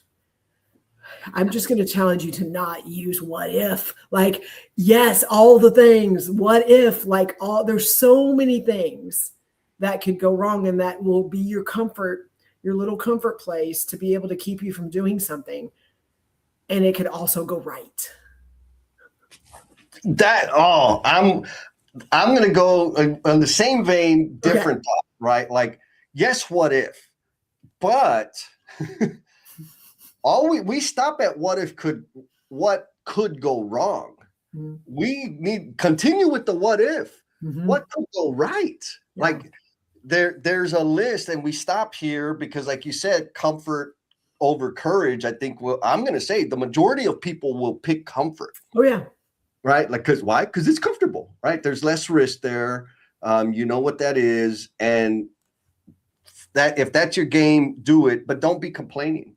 I'm just going to challenge you to not use what if. Like, yes, all the things. What if? Like, there's so many things that could go wrong, and that will be your comfort, your little comfort place to be able to keep you from doing something. And it could also go right. I'm going to go on the same vein, different thought, right? Like, yes, what if? But we stop at what could go wrong. Mm-hmm. We need continue with the what if. Mm-hmm. What could go right? Yeah. Like there's a list, and we stop here because, like you said, comfort over courage. I think I'm going to say the majority of people will pick comfort. Oh yeah. Right? Like, why? Because it's comfortable, right? There's less risk there. You know what that is. And that if that's your game, do it, but don't be complaining.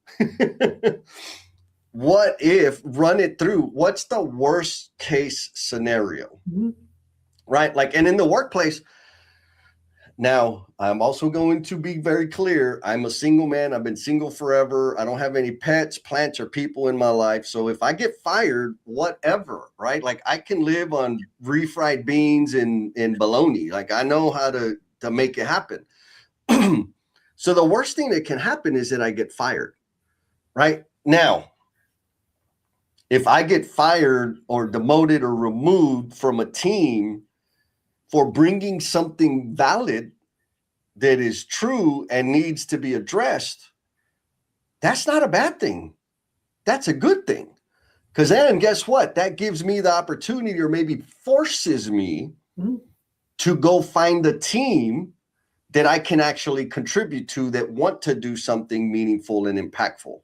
What if, run it through. What's the worst case scenario? Mm-hmm. Right? Like, and in the workplace, now I'm also going to be very clear. I'm a single man. I've been single forever. I don't have any pets, plants, or people in my life. So if I get fired, whatever, right? Like, I can live on refried beans and bologna. Like, I know how to make it happen. So the worst thing that can happen is that I get fired, right? Now, if I get fired or demoted or removed from a team for bringing something valid that is true and needs to be addressed, that's not a bad thing. That's a good thing. Because then guess what? That gives me the opportunity, or maybe forces me to go find a team that I can actually contribute to, that want to do something meaningful and impactful.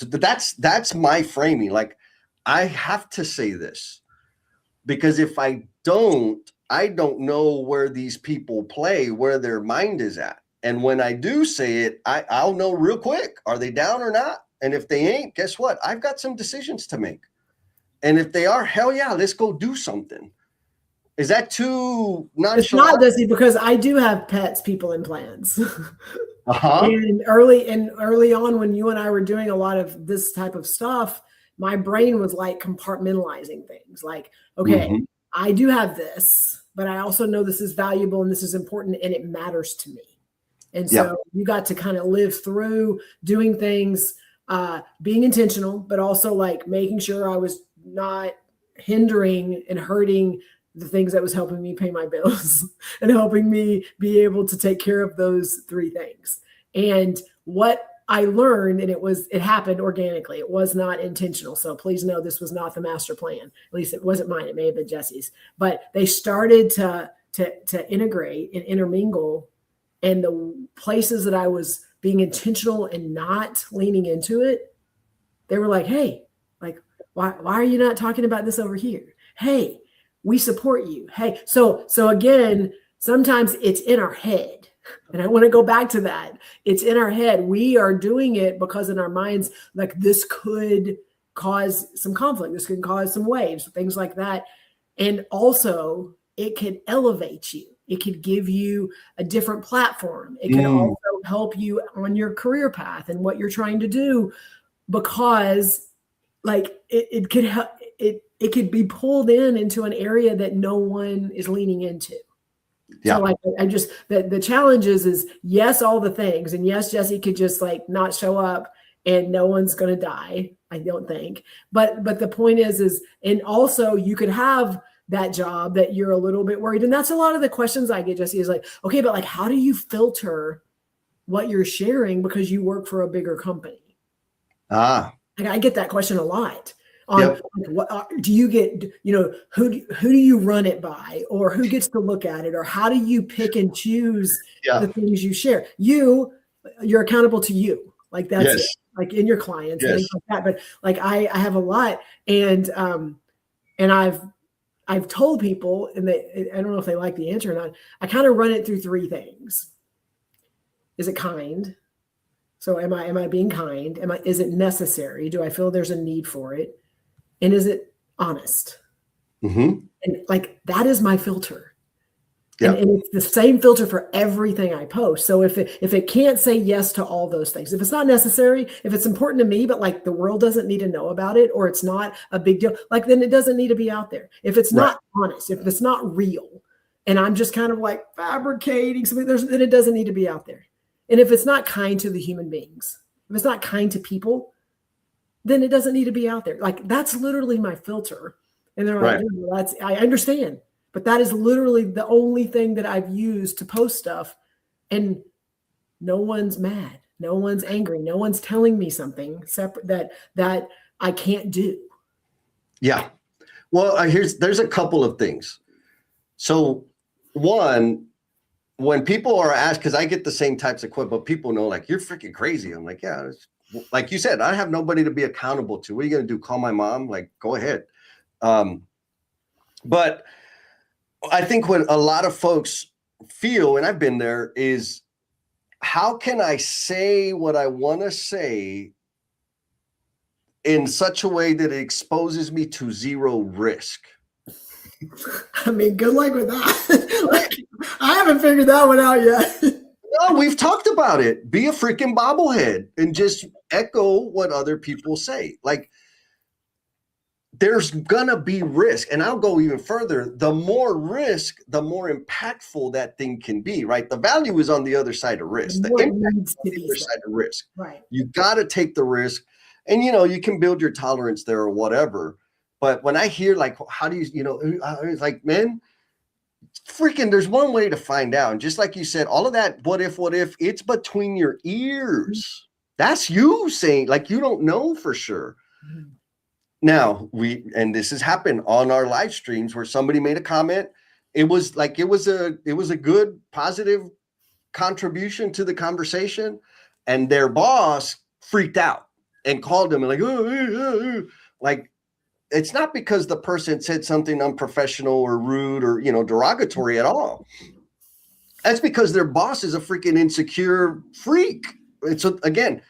That's my framing. Like, I have to say this, because if I don't know where these people play, where their mind is at. And when I do say it, I'll know real quick, are they down or not? And if they ain't, guess what? I've got some decisions to make. And if they are, hell yeah, let's go do something. Is that too nonchalant? It's not, Dusty, because I do have pets, people, and plans. And early on, when you and I were doing a lot of this type of stuff, my brain was like compartmentalizing things. Like, okay, I do have this, but I also know this is valuable and this is important and it matters to me. And so you got to kind of live through doing things, being intentional, but also like making sure I was not hindering and hurting the things that was helping me pay my bills and helping me be able to take care of those three things. And what I learned, and it happened organically. It was not intentional. So please know this was not the master plan. At least it wasn't mine. It may have been Jesse's, but they started to integrate and intermingle. And the places that I was being intentional and not leaning into it, they were like, hey, like, why are you not talking about this over here? Hey, we support you. Hey, so again, sometimes it's in our head. And I want to go back to that. It's in our head. We are doing it because in our minds, like, this could cause some conflict. This could cause some waves, things like that. And also it could elevate you. It could give you a different platform. It can also help you on your career path and what you're trying to do, because like it could help. It could be pulled into an area that no one is leaning into. Yeah. So like, I just, the challenge is yes, all the things. And yes, Jesse could just like not show up and no one's going to die, I don't think. But the point is, and also you could have that job that you're a little bit worried. And that's a lot of the questions I get, Jesse, is like, okay, but like, how do you filter what you're sharing because you work for a bigger company? Like, I get that question a lot. on Yep. what do you get, who do you run it by, or who gets to look at it, or how do you pick and choose Yeah. the things you share? You're accountable to you. Like that's Yes. it. Like in your clients and Yes. things like that. But like I have a lot, and I've told people, and I don't know if they like the answer or not. I kind of run it through three things. Is it kind? So am I being kind? Is it necessary? Do I feel there's a need for it? And is it honest? Mm-hmm. And like that is my filter. Yeah. And it's the same filter for everything I post. So if it can't say yes to all those things, if it's not necessary, if it's important to me, but like the world doesn't need to know about it, or it's not a big deal, like then it doesn't need to be out there. If it's not honest, if it's not real, and I'm just kind of like fabricating something, then it doesn't need to be out there. And if it's not kind to the human beings, if it's not kind to people, then it doesn't need to be out there. Like that's literally my filter. And they're like, well, I understand. But that is literally the only thing that I've used to post stuff. And no one's mad. No one's angry. No one's telling me something separate that I can't do. Yeah. Well, there's a couple of things. So one, when people are asked, because I get the same types of questions, but people know like, you're freaking crazy. I'm like, yeah, like you said, I have nobody to be accountable to. What are you going to do? Call my mom? Like, go ahead. But I think what a lot of folks feel, and I've been there, is how can I say what I want to say in such a way that it exposes me to zero risk? I mean, good luck with that. Like, I haven't figured that one out yet. No, we've talked about it. Be a freaking bobblehead and just echo what other people say. Like, there's gonna be risk, and I'll go even further. The more risk, the more impactful that thing can be, right? The value is on the other side of risk. The impact is on the other side of risk. Right. You got to take the risk, and you can build your tolerance there or whatever. But when I hear like, how do you, it's like, man, freaking, there's one way to find out. And just like you said, all of that, what if, it's between your ears. That's you saying, like, you don't know for sure. Mm-hmm. Now and this has happened on our live streams where somebody made a comment. It was a good positive contribution to the conversation, and their boss freaked out and called them and like, like, it's not because the person said something unprofessional or rude or, derogatory at all. That's because their boss is a freaking insecure freak. And so again,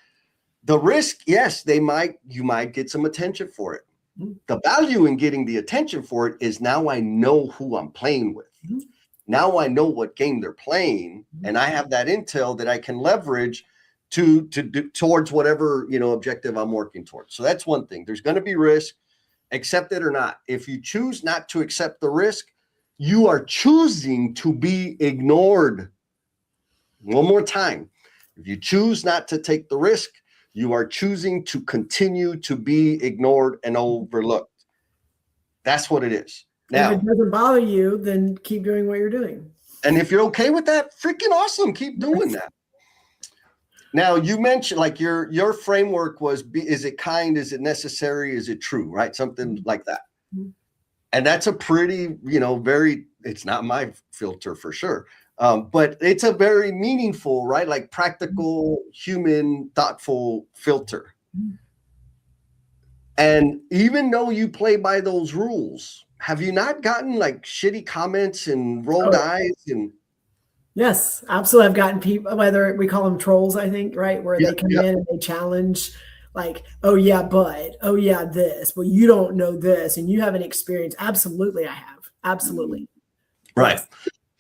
the risk, yes, you might get some attention for it. Mm-hmm. The value in getting the attention for it is now I know who I'm playing with. Mm-hmm. Now I know what game they're playing, mm-hmm. and I have that intel that I can leverage to do towards whatever, objective I'm working towards. So that's one thing. There's going to be risk, accept it or not. If you choose not to accept the risk, you are choosing to be ignored. One more time. If you choose not to take the risk, you are choosing to continue to be ignored and overlooked. That's what it is. Now, if it doesn't bother you, then keep doing what you're doing. And if you're okay with that, freaking awesome. Keep doing that. Now, you mentioned like your framework was, is it kind? Is it necessary? Is it true? Right? Something like that. Mm-hmm. And that's a pretty, it's not my filter for sure. But it's a very meaningful, right? Like practical, human, thoughtful filter. And even though you play by those rules, have you not gotten like shitty comments and rolled eyes? And yes, absolutely. I've gotten people, whether we call them trolls, I think, right? Where they come in and they challenge like, oh yeah, but, oh yeah, this, well, you don't know this and you haven't experienced. Absolutely. I have. Absolutely. Right. Yes.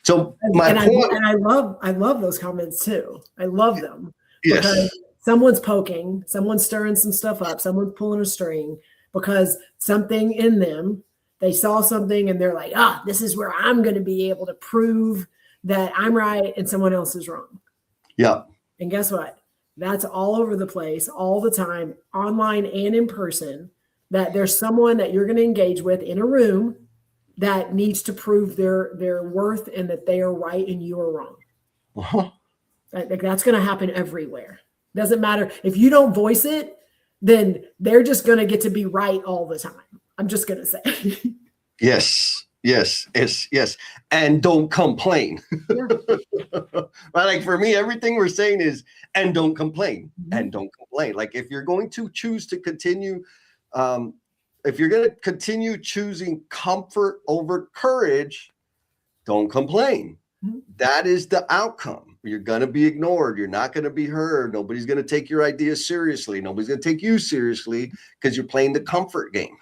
So I love those comments too. I love them because someone's poking, someone's stirring some stuff up, someone's pulling a string because something in them, they saw something and they're like, this is where I'm going to be able to prove that I'm right and someone else is wrong. Yeah. And guess what? That's all over the place, all the time, online and in person, that there's someone that you're going to engage with in a room that needs to prove their worth and that they are right and you are wrong. Uh-huh. That's going to happen everywhere. Doesn't matter if you don't voice it. then they're just going to get to be right all the time. I'm just going to say. Yes. And don't complain. Yeah. Right? Like for me, everything we're saying is, and don't complain, Mhm. and don't complain. Like if you're going to choose to continue, if you're going to continue choosing comfort over courage, don't complain. Mhm. That is the outcome. You're going to be ignored. You're not going to be heard. Nobody's going to take your ideas seriously. Nobody's going to take you seriously because you're playing the comfort game.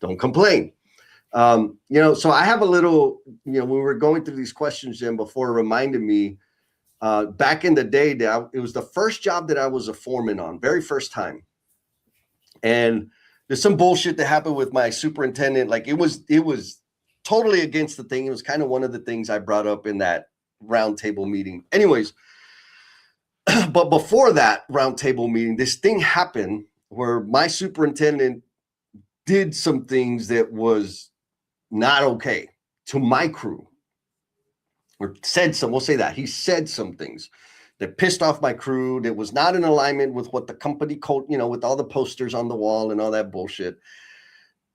Don't complain. So I have a little, when we were going through these questions, Jen, before, it reminded me, back in the day, it was the first job that I was a foreman on, very first time. And there's some bullshit that happened with my superintendent. Like it was totally against the thing. It was kind of one of the things I brought up in that roundtable meeting. Anyways, but before that roundtable meeting, this thing happened where my superintendent did some things that was not okay to my crew, or we'll say that he said some things that pissed off my crew, that was not in alignment with what the company called, with all the posters on the wall and all that bullshit.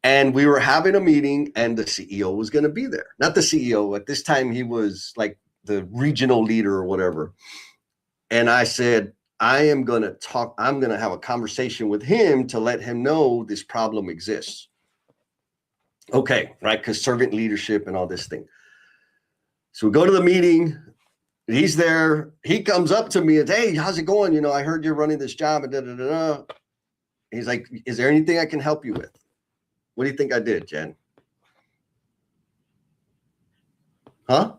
And we were having a meeting and the CEO was going to be there. Not the CEO. At this time, he was like the regional leader or whatever. And I said, I'm going to have a conversation with him to let him know this problem exists. Okay, right? Because servant leadership and all this thing. So we go to the meeting. He's there. He comes up to me and, hey, how's it going? I heard you're running this job. And da, da, da, da. He's like, is there anything I can help you with? What do you think I did, Jen? Huh?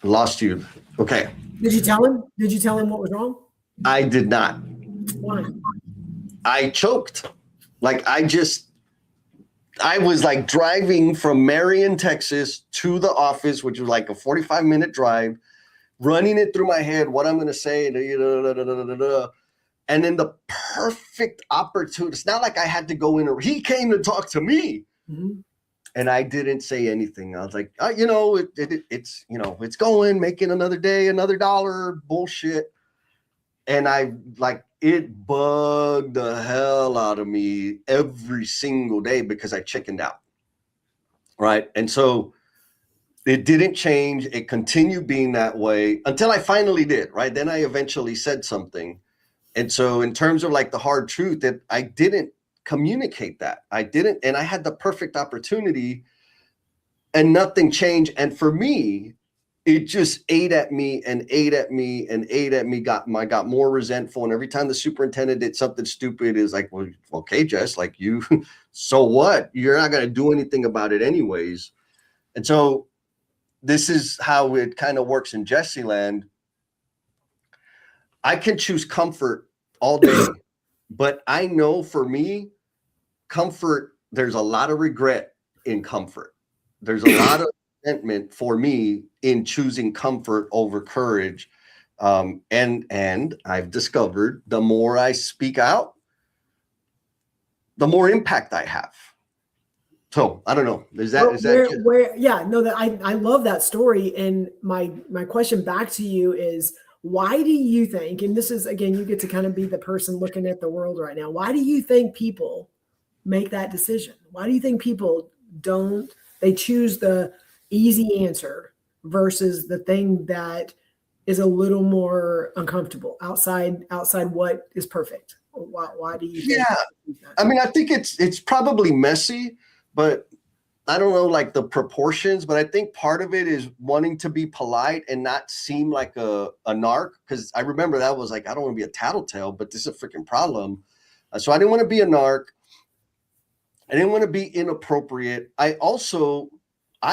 Lost you. Okay. Did you tell him? Did you tell him what was wrong? I did not. Why? I choked. Like I was like driving from Marion, Texas to the office, which was like a 45-minute drive, running it through my head, what I'm going to say. And then the perfect opportunity. It's not like I had to go in. He came to talk to me. Mm-hmm. And I didn't say anything. I was like, it's going, making another day, another dollar, bullshit. And it bugged the hell out of me every single day because I chickened out. Right. And so it didn't change. It continued being that way until I finally did. Right. Then I eventually said something. And so in terms of like the hard truth, that I didn't communicate that. I didn't. And I had the perfect opportunity and nothing changed. And for me, it just ate at me and ate at me and ate at me. I got more resentful. And every time the superintendent did something stupid, is like, well, okay, Jess, like you, so what? You're not going to do anything about it anyways. And so this is how it kind of works in Jesse land. I can choose comfort all day, but I know for me, comfort, there's a lot of regret in comfort. There's a lot of resentment for me in choosing comfort over courage. And I've discovered the more I speak out, the more impact I have. So I don't know. I love that story. And my question back to you is, why do you think, and this is, again, you get to kind of be the person looking at the world right now. Why do you think people make that decision? Why do you think people they choose the easy answer versus the thing that is a little more uncomfortable outside what is perfect? Why do you think that? I mean, I think it's probably messy, but I don't know like the proportions, but I think part of it is wanting to be polite and not seem like a narc. Because I remember that was like, I don't want to be a tattletale, but this is a freaking problem. So I didn't want to be a narc. I didn't want to be inappropriate. I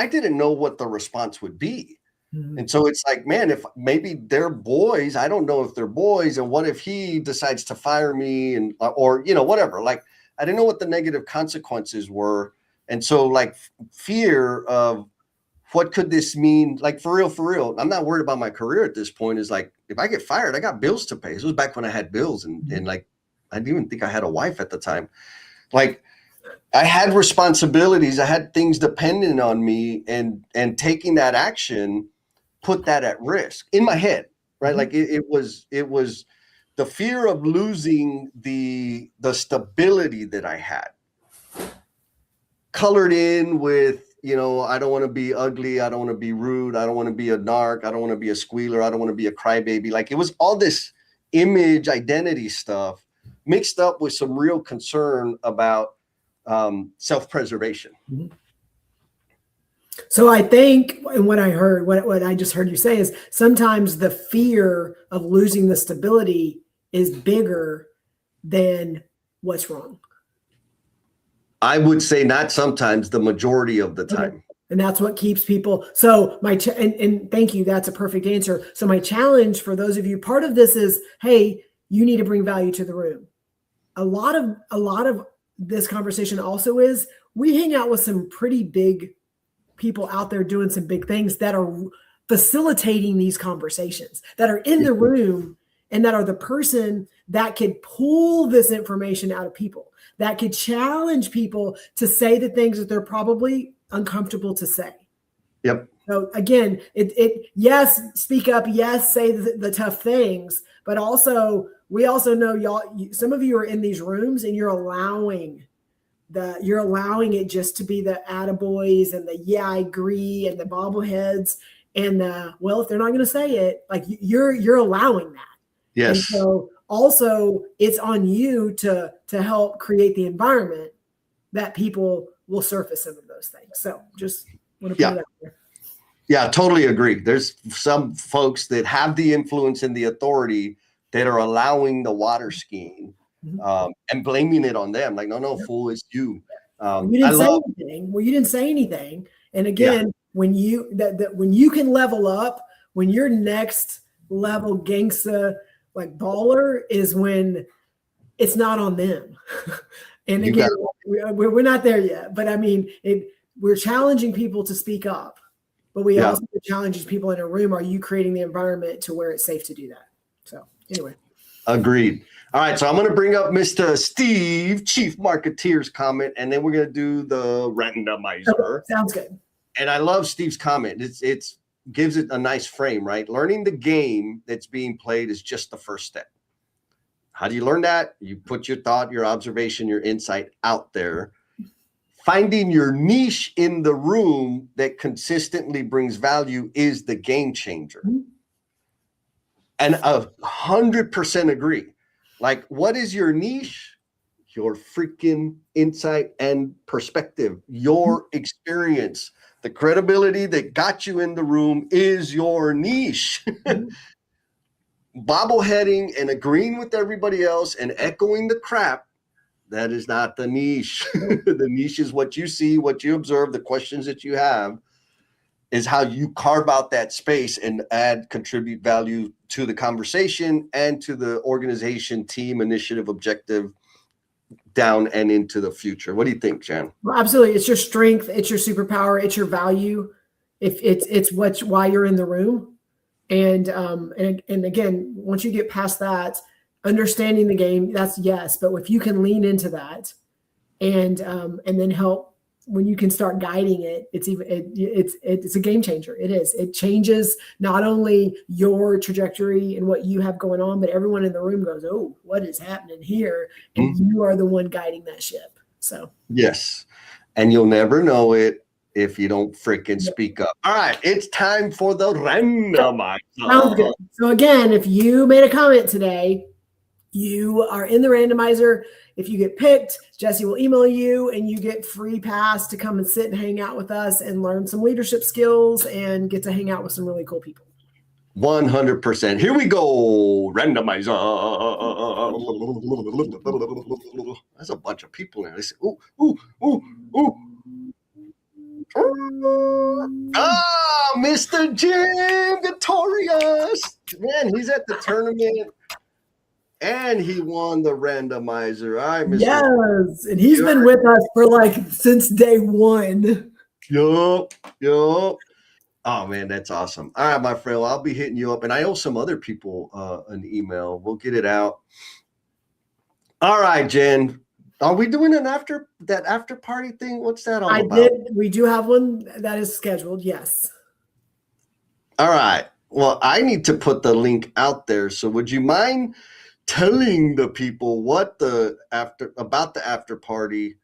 didn't know what the response would be. Mm-hmm. And so it's like, man, if maybe they're boys, I don't know if they're boys. And what if he decides to fire me or whatever, like, I didn't know what the negative consequences were. And so like fear of what could this mean? Like for real, I'm not worried about my career at this point. Is like, if I get fired, I got bills to pay. This was back when I had bills and like, I didn't even think I had a wife at the time. Like I had responsibilities. I had things dependent on me and taking that action put that at risk in my head. Right. Mm-hmm. Like it was the fear of losing the stability that I had, colored in with, I don't want to be ugly, I don't want to be rude, I don't want to be a narc, I don't want to be a squealer, I don't want to be a crybaby. Like, it was all this image identity stuff mixed up with some real concern about self-preservation. Mm-hmm. So I think, and what I heard, what I just heard you say is sometimes the fear of losing the stability is bigger than what's wrong. I would say not sometimes, the majority of the time. Okay. And that's what keeps people. So and thank you. That's a perfect answer. So my challenge for those of you, part of this is, hey, you need to bring value to the room. A lot of this conversation also is we hang out with some pretty big people out there doing some big things that are facilitating these conversations, that are in the room and that are the person that could pull this information out of people, that could challenge people to say the things that they're probably uncomfortable to say. Yep. So again, yes, speak up. Yes, say the tough things, but also we also know some of you are in these rooms and you're allowing it just to be the attaboys and the yeah, I agree and the bobbleheads and well, if they're not going to say it, like you're allowing that. Yes. And so also it's on you to help create the environment that people will surface some of those things. So just want to put it out there. Yeah, totally agree. There's some folks that have the influence and the authority that are allowing the water skiing. And blaming it on them, like, no, fool, it's you. You didn't say anything. Well, you didn't say anything. And again, when you can level up, when your next level gangsta like baller is when it's not on them. And again, we're not there yet. But I mean, we're challenging people to speak up, but we also challenge people in a room. Are you creating the environment to where it's safe to do that? So anyway. Agreed. All right, so I'm going to bring up Mr. Steve, Chief Marketeer's comment, and then we're going to do the randomizer. Okay, sounds good. And I love Steve's comment. It's gives it a nice frame, right? Learning the game that's being played is just the first step. How do you learn that? You put your thought, your observation, your insight out there. Finding your niche in the room that consistently brings value is the game changer. And 100% agree. Like, what is your niche? Your freaking insight and perspective, your experience, the credibility that got you in the room is your niche. Bobbleheading and agreeing with everybody else and echoing the crap, that is not the niche. The niche is what you see, what you observe, the questions that you have, is how you carve out that space and contribute value to the conversation and to the organization, team, initiative, objective, down and into the future. What do you think, Jan? Well, absolutely. It's your strength. It's your superpower. It's your value. If it's why you're in the room. And again, once you get past that, understanding the game, that's yes. But if you can lean into that and then help, when you can start guiding it, it's a game changer. It is. It changes not only your trajectory and what you have going on, but everyone in the room goes, "Oh, what is happening here?" And you are the one guiding that ship. So yes, and you'll never know it if you don't freaking speak up. All right, it's time for the randomizer. Sounds good. So again, if you made a comment today, you are in the randomizer. If you get picked, Jesse will email you and you get free pass to come and sit and hang out with us and learn some leadership skills and get to hang out with some really cool people. 100%. Here we go. Randomizer. There's a bunch of people there. They say, ooh, ooh, ooh, ooh. Ah, Mr. Jim Victorious. Man, he's at the tournament. And he won the randomizer. All right, Mr. Yes, and he's been with us for since day one. Yup. Oh man, that's awesome. All right, my friend. Well, I'll be hitting you up, and I owe some other people an email. We'll get it out. All right, Jen. Are we doing that after party thing? What's that all about? We do have one that is scheduled. Yes. All right. Well, I need to put the link out there. So would you mind telling the people what about the after party,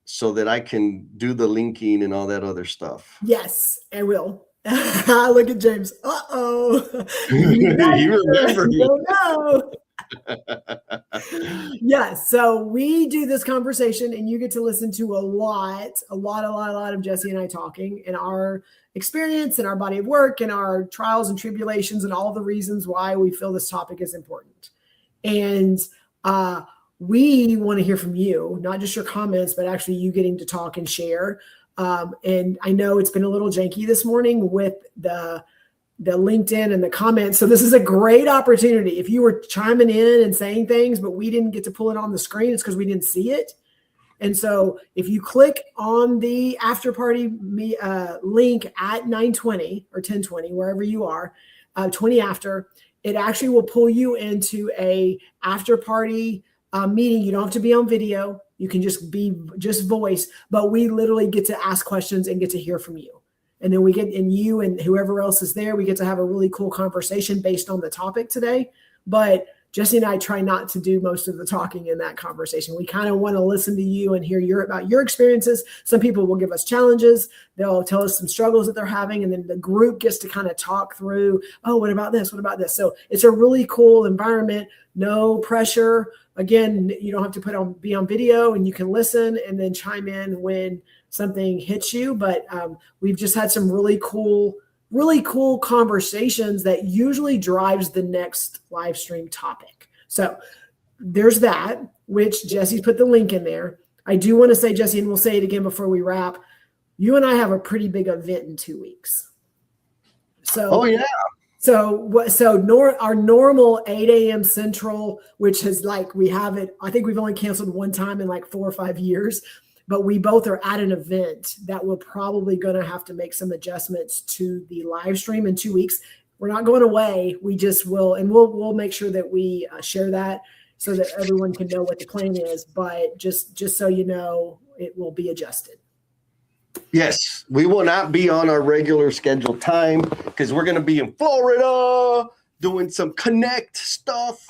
so that I can do the linking and all that other stuff. Yes, I will. Look at James. Uh-oh. He remembers. You don't know. Yes. So we do this conversation and you get to listen to a lot of Jesse and I talking and our experience and our body of work and our trials and tribulations and all the reasons why we feel this topic is important. And we want to hear from you, not just your comments, but actually you getting to talk and share. And I know it's been a little janky this morning with the LinkedIn and the comments. So this is a great opportunity. If you were chiming in and saying things, but we didn't get to pull it on the screen, it's because we didn't see it. And so if you click on the after party link at 9:20 or 10:20, wherever you are, 20 after, it actually will pull you into a after party meeting. You don't have to be on video. You can just voice, but we literally get to ask questions and get to hear from you. And then you and whoever else is there, we get to have a really cool conversation based on the topic today. But Jesse and I try not to do most of the talking in that conversation. We kind of want to listen to you and hear about your experiences. Some people will give us challenges. They'll tell us some struggles that they're having. And then the group gets to kind of talk through, oh, what about this? What about this? So it's a really cool environment. No pressure. Again, you don't have to be on video and you can listen and then chime in when something hits you. But we've just had some really cool conversations that usually drives the next live stream topic. So there's that, which Jesse's put the link in there. I do want to say, Jesse, and we'll say it again before we wrap, you and I have a pretty big event in 2 weeks. So, oh yeah. Our normal 8 a.m. Central, which is like, we have it, I think we've only canceled one time in like 4 or 5 years, but we both are at an event that we're probably going to have to make some adjustments to the live stream in 2 weeks. We're not going away. We just will, and we'll make sure that we share that so that everyone can know what the plan is. But just so you know, it will be adjusted. Yes, we will not be on our regular scheduled time because we're going to be in Florida doing some Connect stuff.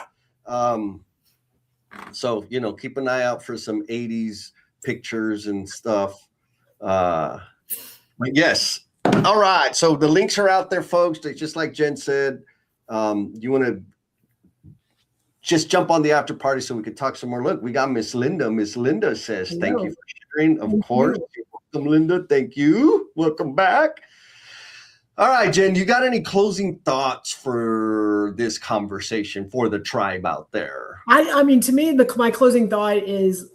So, keep an eye out for some 80s pictures and stuff. But yes. All right. So the links are out there, folks. Just like Jen said, you want to just jump on the after party so we could talk some more. Look, we got Miss Linda. Miss Linda says, Hello. Thank you for sharing. Of Thank course. you. Welcome, Linda. Thank you. Welcome back. All right, Jen, you got any closing thoughts for this conversation for the tribe out there? I mean, to me, my closing thought is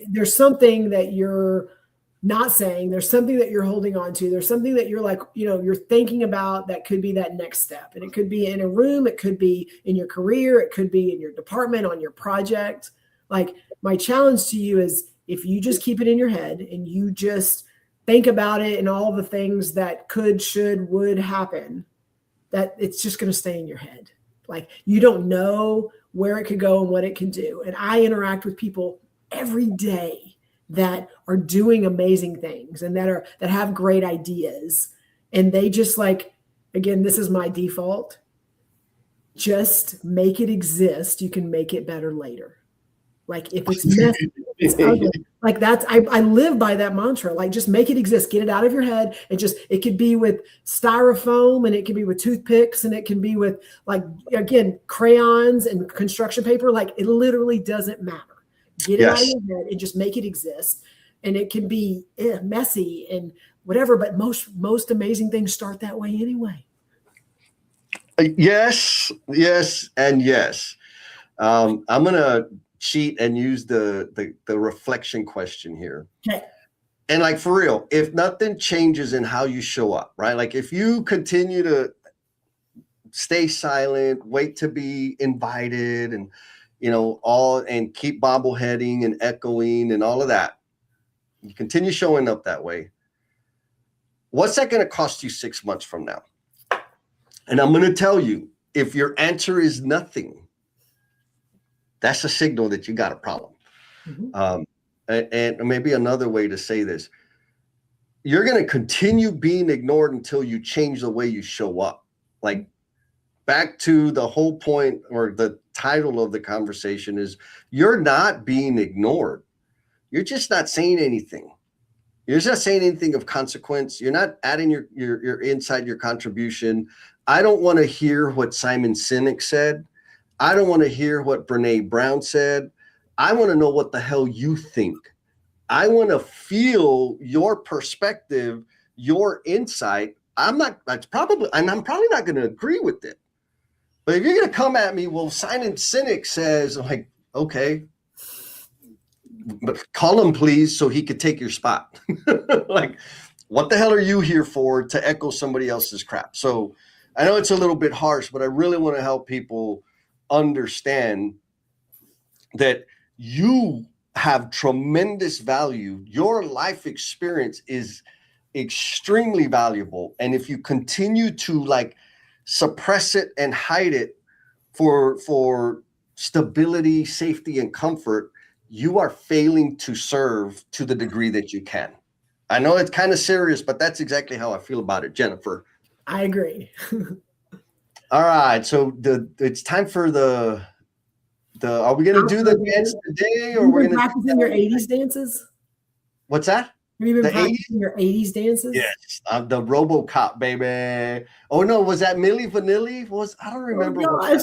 there's something that you're not saying. There's something that you're holding on to. There's something that you're like, you're thinking about that could be that next step. And it could be in a room. It could be in your career. It could be in your department, on your project. Like, my challenge to you is, if you just keep it in your head and you just think about it and all the things that could, should, would happen, that it's just going to stay in your head. Like, you don't know where it could go and what it can do. And I interact with people every day that are doing amazing things and that have great ideas. And they just, like, again, this is my default. Just make it exist. You can make it better later. Like, if it's messy, it's ugly. Like, I live by that mantra. Like, just make it exist. Get it out of your head. It could be with styrofoam, and it can be with toothpicks, and it can be with, like, again, crayons and construction paper. Like, it literally doesn't matter. Get it out of your head and just make it exist. And it can be messy and whatever, but most amazing things start that way anyway. Yes, and yes. I'm gonna cheat and use the reflection question here. Okay. And, like, for real, if nothing changes in how you show up, right? Like, if you continue to stay silent, wait to be invited, and and keep bobbleheading and echoing and all of that, you continue showing up that way, what's that going to cost you 6 months from now? And I'm going to tell you, if your answer is nothing, that's a signal that you got a problem. Mm-hmm. And maybe another way to say this, you're going to continue being ignored until you change the way you show up. Like, back to the whole point, or the title of the conversation is, you're not being ignored. You're just not saying anything. You're just not saying anything of consequence. You're not adding your inside, your contribution. I don't want to hear what Simon Sinek said. I don't want to hear what Brene Brown said. I want to know what the hell you think. I want to feel your perspective, your insight. I'm probably not going to agree with it. But if you're going to come at me, well, Simon Sinek says, I'm like, okay, but call him please so he could take your spot. Like, what the hell are you here for, to echo somebody else's crap? So I know it's a little bit harsh, but I really want to help people understand that you have tremendous value. Your life experience is extremely valuable. And if you continue to like suppress it and hide it for stability, safety, and comfort, you are failing to serve to the degree that you can. I know it's kind of serious, but that's exactly how I feel about it, Jennifer. I agree. All right. So it's time for the are we going to do the dance today, or we're going to practicing your 80s dances? What's that? Have you been The practicing your 80s dances? Yes, the RoboCop, baby. Oh no, was that Milli Vanilli? I don't remember. Oh, gosh.